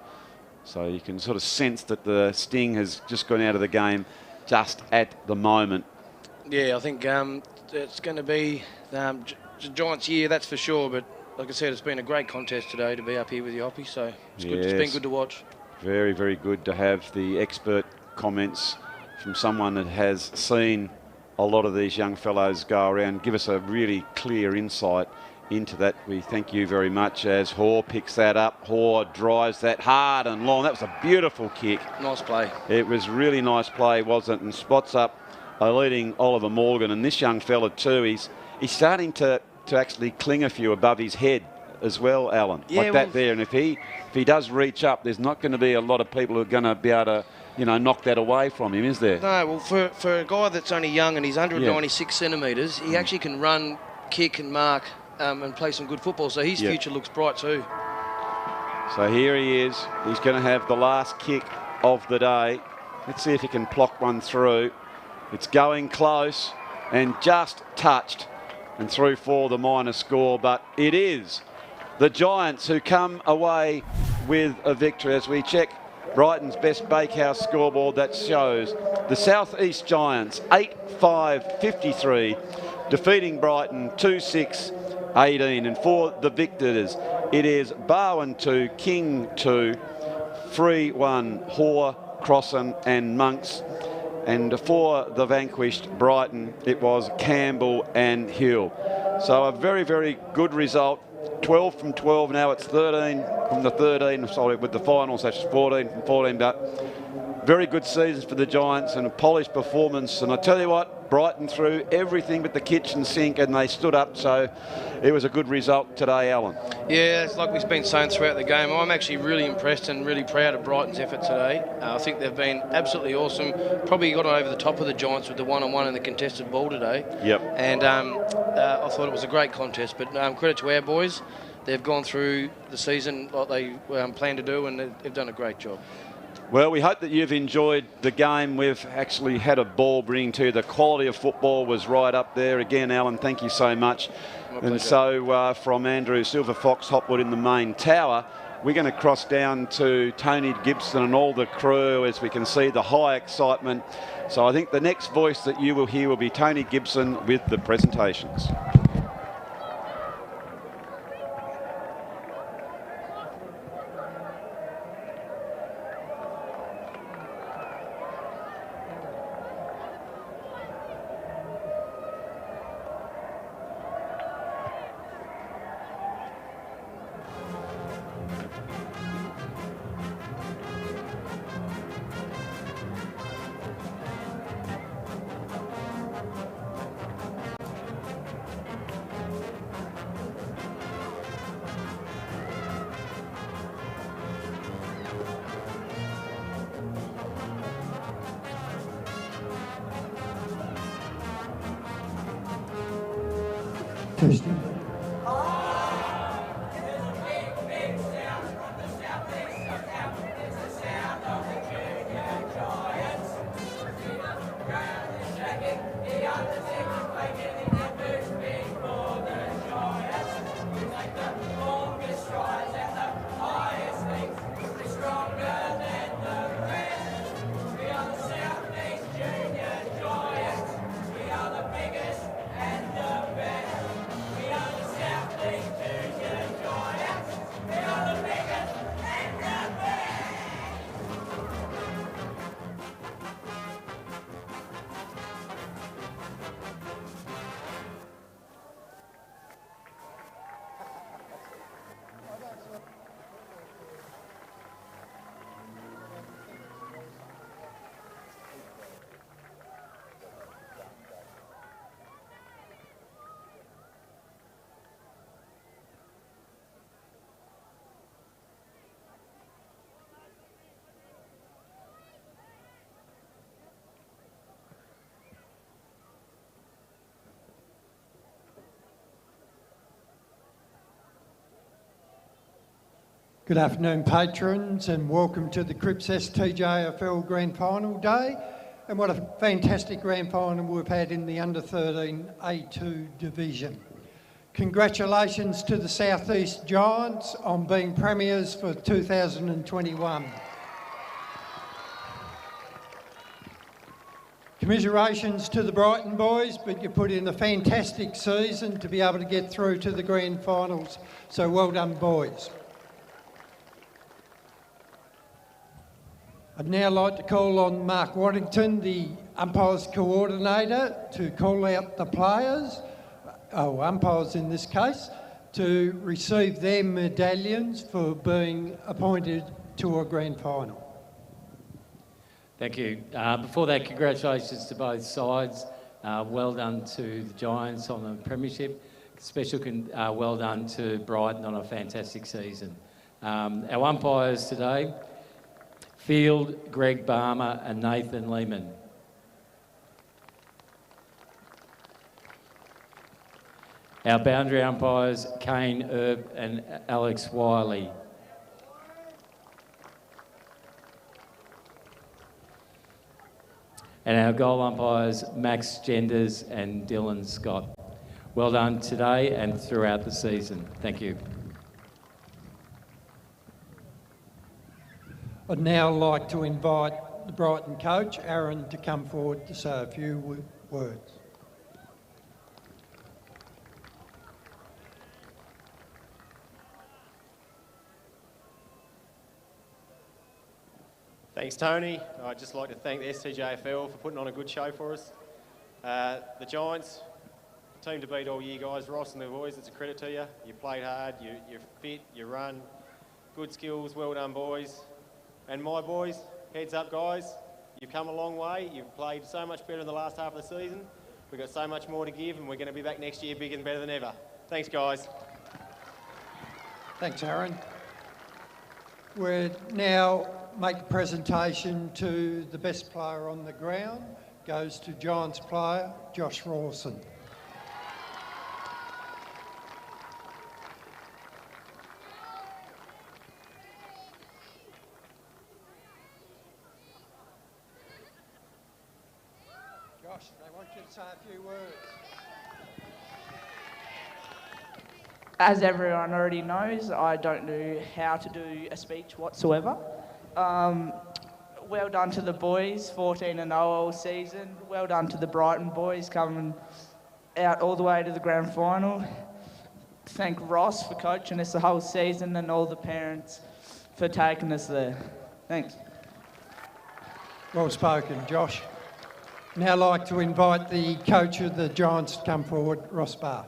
So you can sort of sense that the sting has just gone out of the game just at the moment. Yeah, I think it's going to be the Giants' year, that's for sure. But like I said, it's been a great contest today to be up here with the Hoppy. So it's good. It's been good to watch. Very, very good to have the expert comments from someone that has seen a lot of these young fellows go around, give us a really clear insight into that. We thank you very much as Hoare picks that up. Hoare drives that hard and long. That was a beautiful kick. Nice play. It was really nice play, wasn't it? And spots up a leading Oliver Morgan. And this young fella too, he's starting to actually cling a few above his head as well, Alan. Yeah, like that there. And if he does reach up, there's not going to be a lot of people who are going to be able to, knock that away from him, is there? No, well, for a guy that's only young and he's 196 centimetres, he actually can run, kick and mark and play some good football. So his future looks bright too. So here he is. He's going to have the last kick of the day. Let's see if he can pluck one through. It's going close and just touched and through for the minor score, but it is the Giants who come away with a victory. As we check Brighton's Best Bakehouse scoreboard, that shows the South East Giants 8-5-53 defeating Brighton 2-6-18. And for the victors, it is Barwon 2, King 2, Free 1, Hoare, Crossan and Monks. And for the vanquished Brighton, it was Campbell and Hill. So a very, very good result. 12 from 12 now. It's 13 from the 13. Sorry, with the finals, that's 14 from 14. But very good seasons for the Giants and a polished performance. And I tell you what, Brighton threw everything but the kitchen sink and they stood up. So it was a good result today, Alan. Yeah, it's like we've been saying throughout the game. I'm actually really impressed and really proud of Brighton's effort today. I think they've been absolutely awesome. Probably got over the top of the Giants with the one-on-one and the contested ball today. Yep. And I thought it was a great contest. But credit to our boys. They've gone through the season like they planned to do, and they've done a great job. Well, we hope that you've enjoyed the game. We've actually had a ball bringing to you. The quality of football was right up there. Again, Alan, thank you so much. And so from Andrew Silver Fox Hopwood in the main tower, we're going to cross down to Tony Gibson and all the crew as we can see the high excitement. So I think the next voice that you will hear will be Tony Gibson with the presentations. Christian. Good afternoon, patrons, and welcome to the Crips STJFL Grand Final Day. And what a fantastic Grand Final we've had in the U13A2 division. Congratulations to the South East Giants on being premiers for 2021. Commiserations to the Brighton boys, but you put in a fantastic season to be able to get through to the Grand Finals, so well done, boys. I'd now like to call on Mark Waddington, the umpires coordinator, to call out the players, umpires in this case, to receive their medallions for being appointed to a grand final. Thank you. Before that, congratulations to both sides. Well done to the Giants on the premiership. Special well done to Brighton on a fantastic season. Our umpires today, Field, Greg Barmer and Nathan Lehman. Our boundary umpires, Kane Erb and Alex Wiley. And our goal umpires, Max Genders and Dylan Scott. Well done today and throughout the season. Thank you. I'd now like to invite the Brighton coach, Aaron, to come forward to say a few words. Thanks, Tony. I'd just like to thank the STJFL for putting on a good show for us. The Giants, team to beat all year, guys. Ross and the boys, it's a credit to you. You played hard, you're fit, you run, good skills, well done, boys. And my boys, heads up, guys. You've come a long way. You've played so much better in the last half of the season. We've got so much more to give, and we're going to be back next year bigger and better than ever. Thanks, guys. Thanks, Aaron. We'll now make a presentation to the best player on the ground. Goes to Giants player, Josh Rawson. Josh, they want you to say a few words. As everyone already knows, I don't know how to do a speech whatsoever. Well done to the boys, 14-0 all season. Well done to the Brighton boys coming out all the way to the grand final. Thank Ross for coaching us the whole season and all the parents for taking us there. Thanks. Well spoken, Josh. Now I'd like to invite the coach of the Giants to come forward, Ross Barr.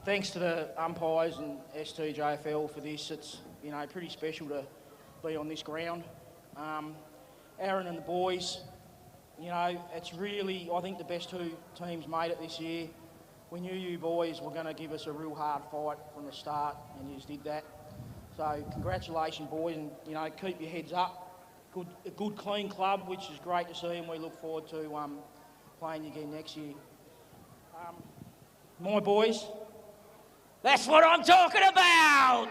Thanks to the umpires and STJFL for this. It's, pretty special to be on this ground. Aaron and the boys, it's really, I think, the best two teams made it this year. We knew you boys were going to give us a real hard fight from the start, and you just did that. So congratulations, boys, and, keep your heads up. a good, clean club, which is great to see, and we look forward to playing you again next year. My boys, that's what I'm talking about!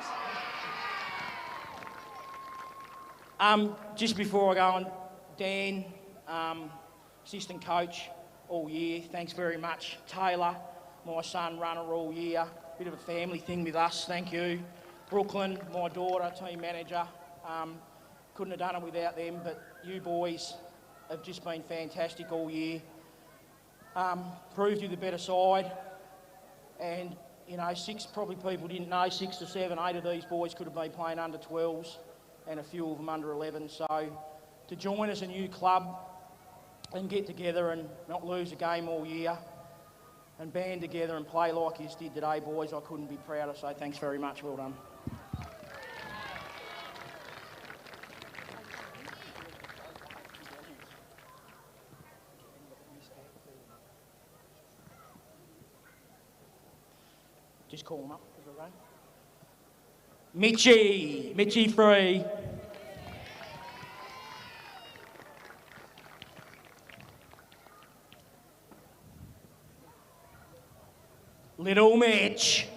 Just before I go on, Dan, assistant coach all year, thanks very much. Taylor, my son, runner all year, bit of a family thing with us, thank you. Brooklyn, my daughter, team manager, couldn't have done it without them, but you boys have just been fantastic all year. Proved you the better side, and you know, probably people didn't know, 6 to 7, 8 of these boys could have been playing under 12s and a few of them under 11, so to join as a new club and get together and not lose a game all year and band together and play like you did today, boys, I couldn't be prouder, so thanks very much, well done. Just call them up. Mitchie free. Little Mitch.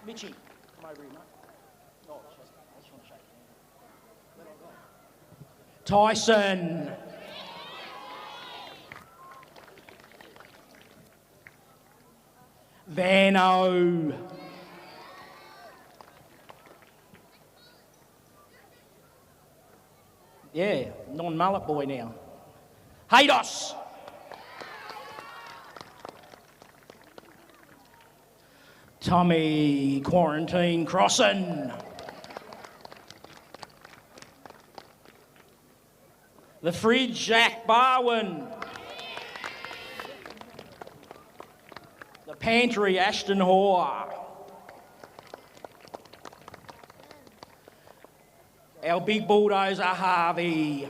Mitchie, come over here, mate. Oh, I just want to shake your hand. Tyson. Vano. Yeah, non-mullet boy now. Haydos. Tommy Quarantine Crossan. The Fridge Jack Barwin. The Pantry Ashton Hoare. Our big bulldozer Harvey.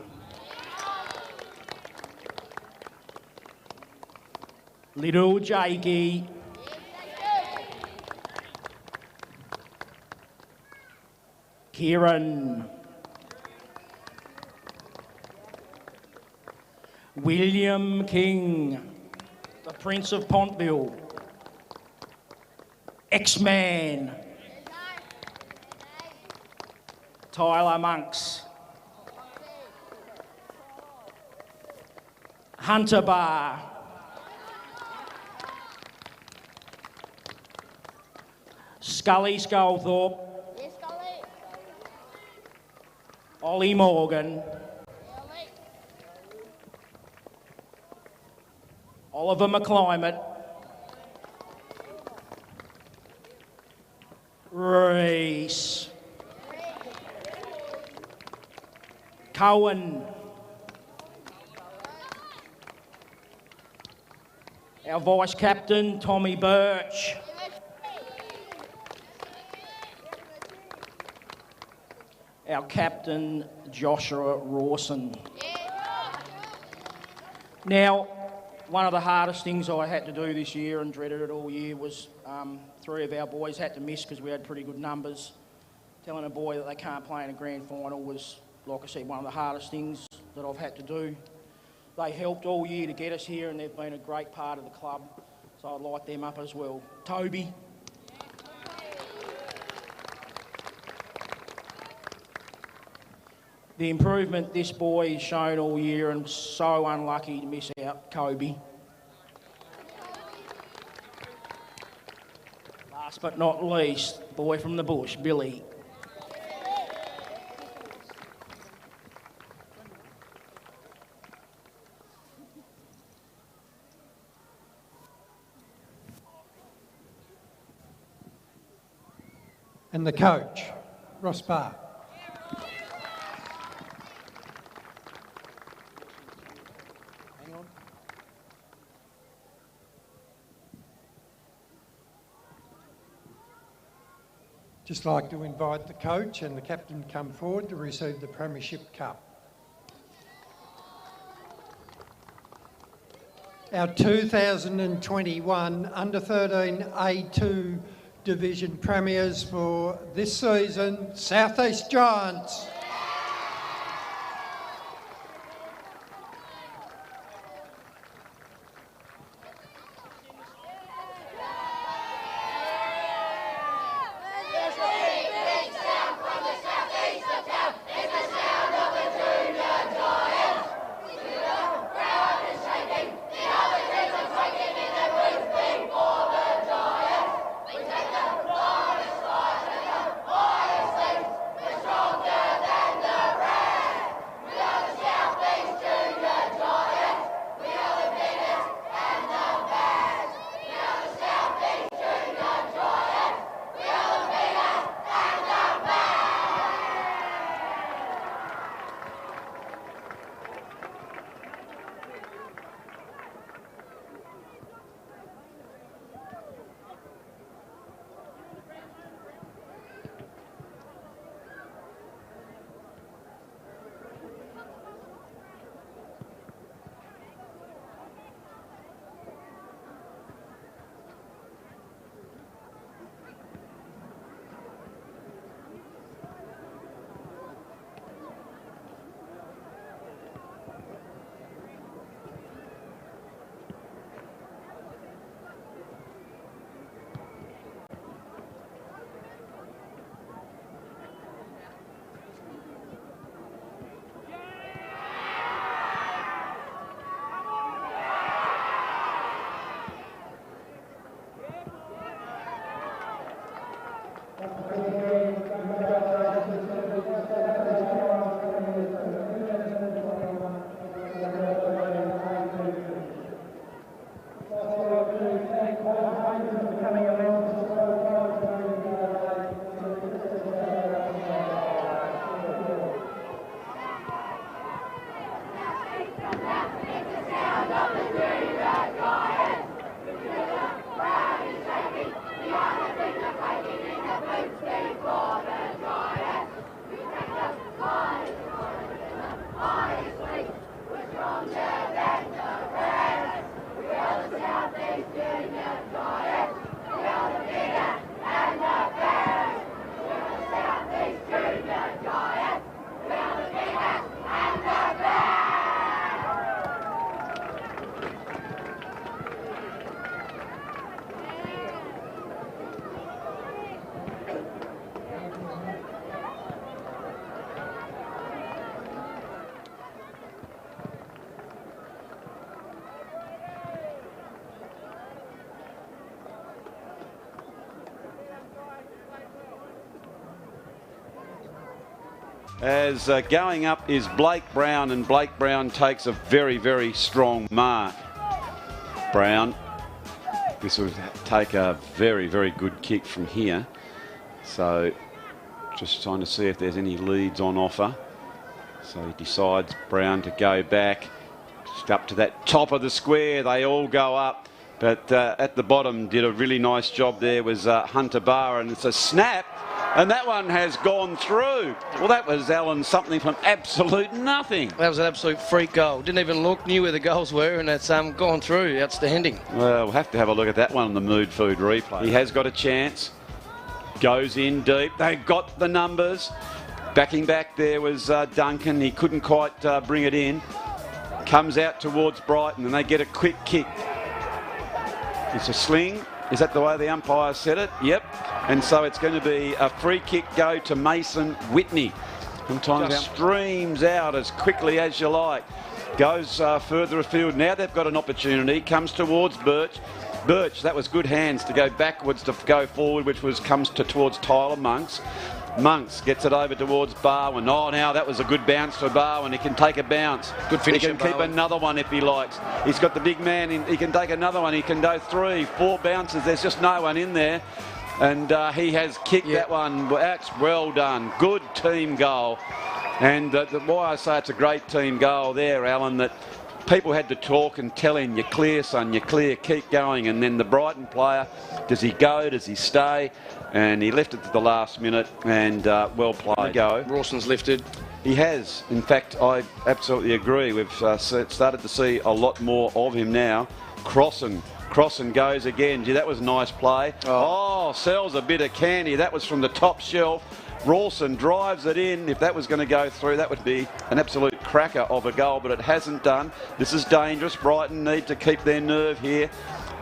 Little Jakey. Kieran. William King, the Prince of Pontville. X-Man. Tyler Monks. Hunter Bar. Scully Sculthorpe. Ollie Morgan. Oliver McClimate. Reese. Cohen. Our vice captain, Tommy Birch. Our captain, Joshua Rawson. Now, one of the hardest things I had to do this year and dreaded it all year was 3 of our boys had to miss because we had pretty good numbers. Telling a boy that they can't play in a grand final was, like I said, one of the hardest things that I've had to do. They helped all year to get us here and they've been a great part of the club, so I'd light them up as well. Toby. The improvement this boy has shown all year and so unlucky to miss out, Kobe. Last but not least, boy from the bush, Billy. And the coach, Ross Barr. Just like to invite the coach and the captain to come forward to receive the Premiership Cup. Our 2021 Under-13 A2 Division premiers for this season, South East Giants. As going up is Blake Brown, and Blake Brown takes a very, very strong mark. Brown, this will take a very, very good kick from here. So just trying to see if there's any leads on offer. So he decides, Brown, to go back just up to that top of the square. They all go up, but at the bottom did a really nice job there was Hunter Barr, and it's a snap. And that one has gone through. Well, that was, Alan, something from absolute nothing. That was an absolute freak goal. Didn't even look, knew where the goals were, and it's gone through. Outstanding. Well, we'll have to have a look at that one on the Mood Food replay. He has got a chance. Goes in deep. They've got the numbers. Backing back there was Duncan. He couldn't quite bring it in. Comes out towards Brighton, and they get a quick kick. It's a sling. Is that the way the umpire said it? Yep. And so it's going to be a free kick go to Mason Whitney. Sometimes it streams out as quickly as you like. Goes further afield. Now they've got an opportunity. Comes towards Birch. Birch, that was good hands to go backwards to go forward, which comes towards Tyler Monks. Monks gets it over towards Barwin. Oh, now that was a good bounce for Barwin. He can take a bounce. Good finish. He can keep another one if he likes. He's got the big man in. He can take another one. He can go 3, 4 bounces. There's just no one in there. And he has kicked that one. That's well done. Good team goal. And why I say it's a great team goal there, Alan, that people had to talk and tell him, you're clear, son, you're clear, keep going. And then the Brighton player, does he go, does he stay? And he left it to the last minute, and well played. Go. Rawson's lifted. He has. In fact, I absolutely agree. We've started to see a lot more of him now. Crossing Crossan goes again. Gee, that was a nice play. Oh, sells a bit of candy. That was from the top shelf. Rawson drives it in. If that was going to go through, that would be an absolute cracker of a goal, but it hasn't done. This is dangerous. Brighton need to keep their nerve here.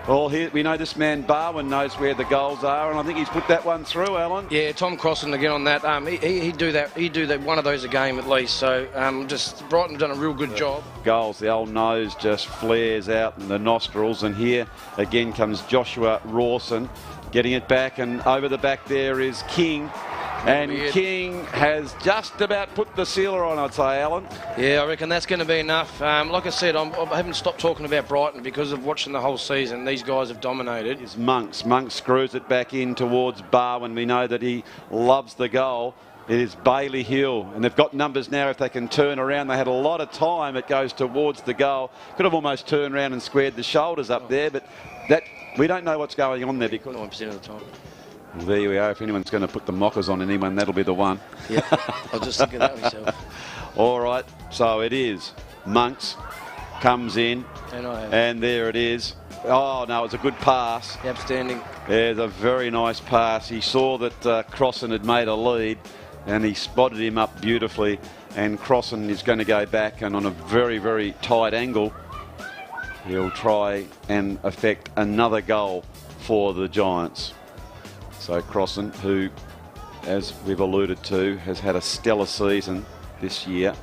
Well, here we know this man Barwin knows where the goals are, and I think he's put that one through, Alan. Yeah, Tom Crossan again on that. He'd do that. He'd do that one of those a game at least. So just Brighton have done a real good job. Goals. The old nose just flares out in the nostrils, and here again comes Joshua Rawson, getting it back, and over the back there is King. And King has just about put the sealer on, I'd say, Alan. Yeah, I reckon that's going to be enough. Like I said, I haven't stopped talking about Brighton because of watching the whole season. These guys have dominated. It's Monks. Monks screws it back in towards Barwin. We know that he loves the goal. It is Bailey Hill, and they've got numbers now if they can turn around. They had a lot of time. It goes towards the goal. Could have almost turned around and squared the shoulders up there, but that we don't know what's going on there because 9% of the time. Well, there we are. If anyone's going to put the mockers on anyone, that'll be the one. Yeah, I was just thinking that myself. All right, so it is. Monks comes in, and there it is. Oh, no, it's a good pass. Outstanding. Yeah, it's a very nice pass. He saw that Crossan had made a lead, and he spotted him up beautifully, and Crossan is going to go back, and on a very, very tight angle, he'll try and effect another goal for the Giants. So Crossan, who, as we've alluded to, has had a stellar season this year,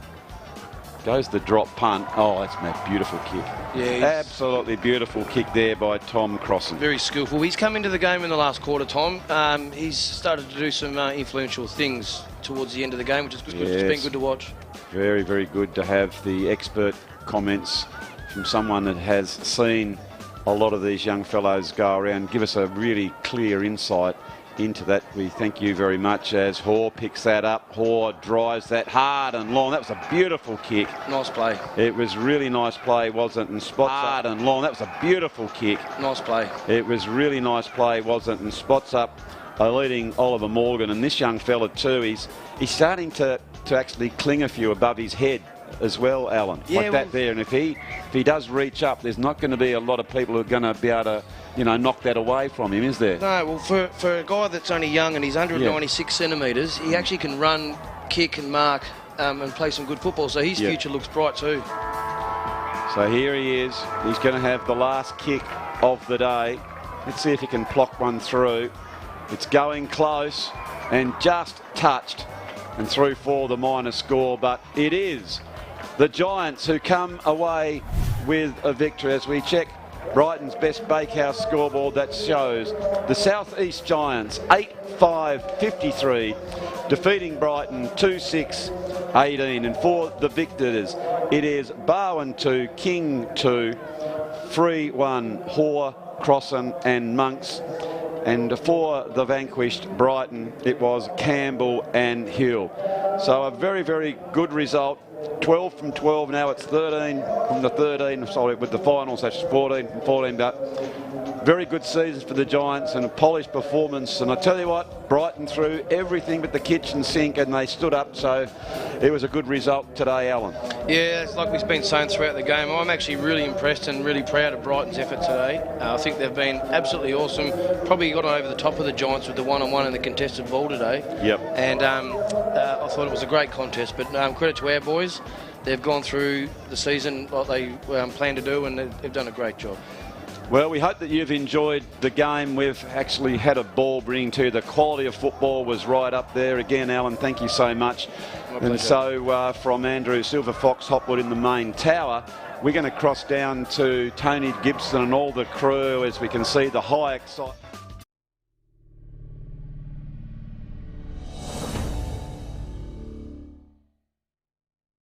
goes the drop punt. Oh, that's a beautiful kick. Yeah, absolutely beautiful kick there by Tom Crossan. Very skillful. He's come into the game in the last quarter, Tom. He's started to do some influential things towards the end of the game, which is good. Yes. It's been good to watch. Very, very good to have the expert comments from someone that has seen a lot of these young fellows go around, give us a really clear insight into that. We thank you very much as Hoare picks that up. Hoare drives that hard and long. That was a beautiful kick. Nice play. It was really nice play, wasn't it? And spots hard and long. That was a beautiful kick. Nice play. It was really nice play, wasn't it? And spots up leading Oliver Morgan. And this young fella too, he's starting to actually cling a few above his head as well, Alan, yeah, like that there. And if he does reach up, there's not going to be a lot of people who are going to be able to, knock that away from him, is there? No, well, for a guy that's only young and he's 196 centimetres, he actually can run, kick and mark and play some good football. So his future looks bright too. So here he is. He's going to have the last kick of the day. Let's see if he can plock one through. It's going close and just touched and through for the minor score, but it is the Giants who come away with a victory. As we check Brighton's best bakehouse scoreboard, that shows the South East Giants 8-5-53 defeating Brighton 2-6-18. And for the victors, it is Barwin 2, King 2, 3-1 Hoare, Crossan and Monks. And for the vanquished Brighton, it was Campbell and Hill. So a very, very good result. 12 from 12 now. It's 13 from the 13. Sorry, with the finals, that's 14 from 14. But very good season for the Giants and a polished performance. And I tell you what, Brighton threw everything but the kitchen sink and they stood up. So it was a good result today, Alan. Yeah, it's like we've been saying throughout the game. I'm actually really impressed and really proud of Brighton's effort today. I think they've been absolutely awesome. Probably got over the top of the Giants with the one-on-one and the contested ball today. Yep. And I thought it was a great contest. But credit to our boys. They've gone through the season like they planned to do, and they've done a great job. Well, we hope that you've enjoyed the game. We've actually had a ball bringing to you. The quality of football was right up there. Again, Alan, thank you so much. And so from Andrew Silver Fox Hopwood in the main tower, we're going to cross down to Tony Gibson and all the crew as we can see the high excitement.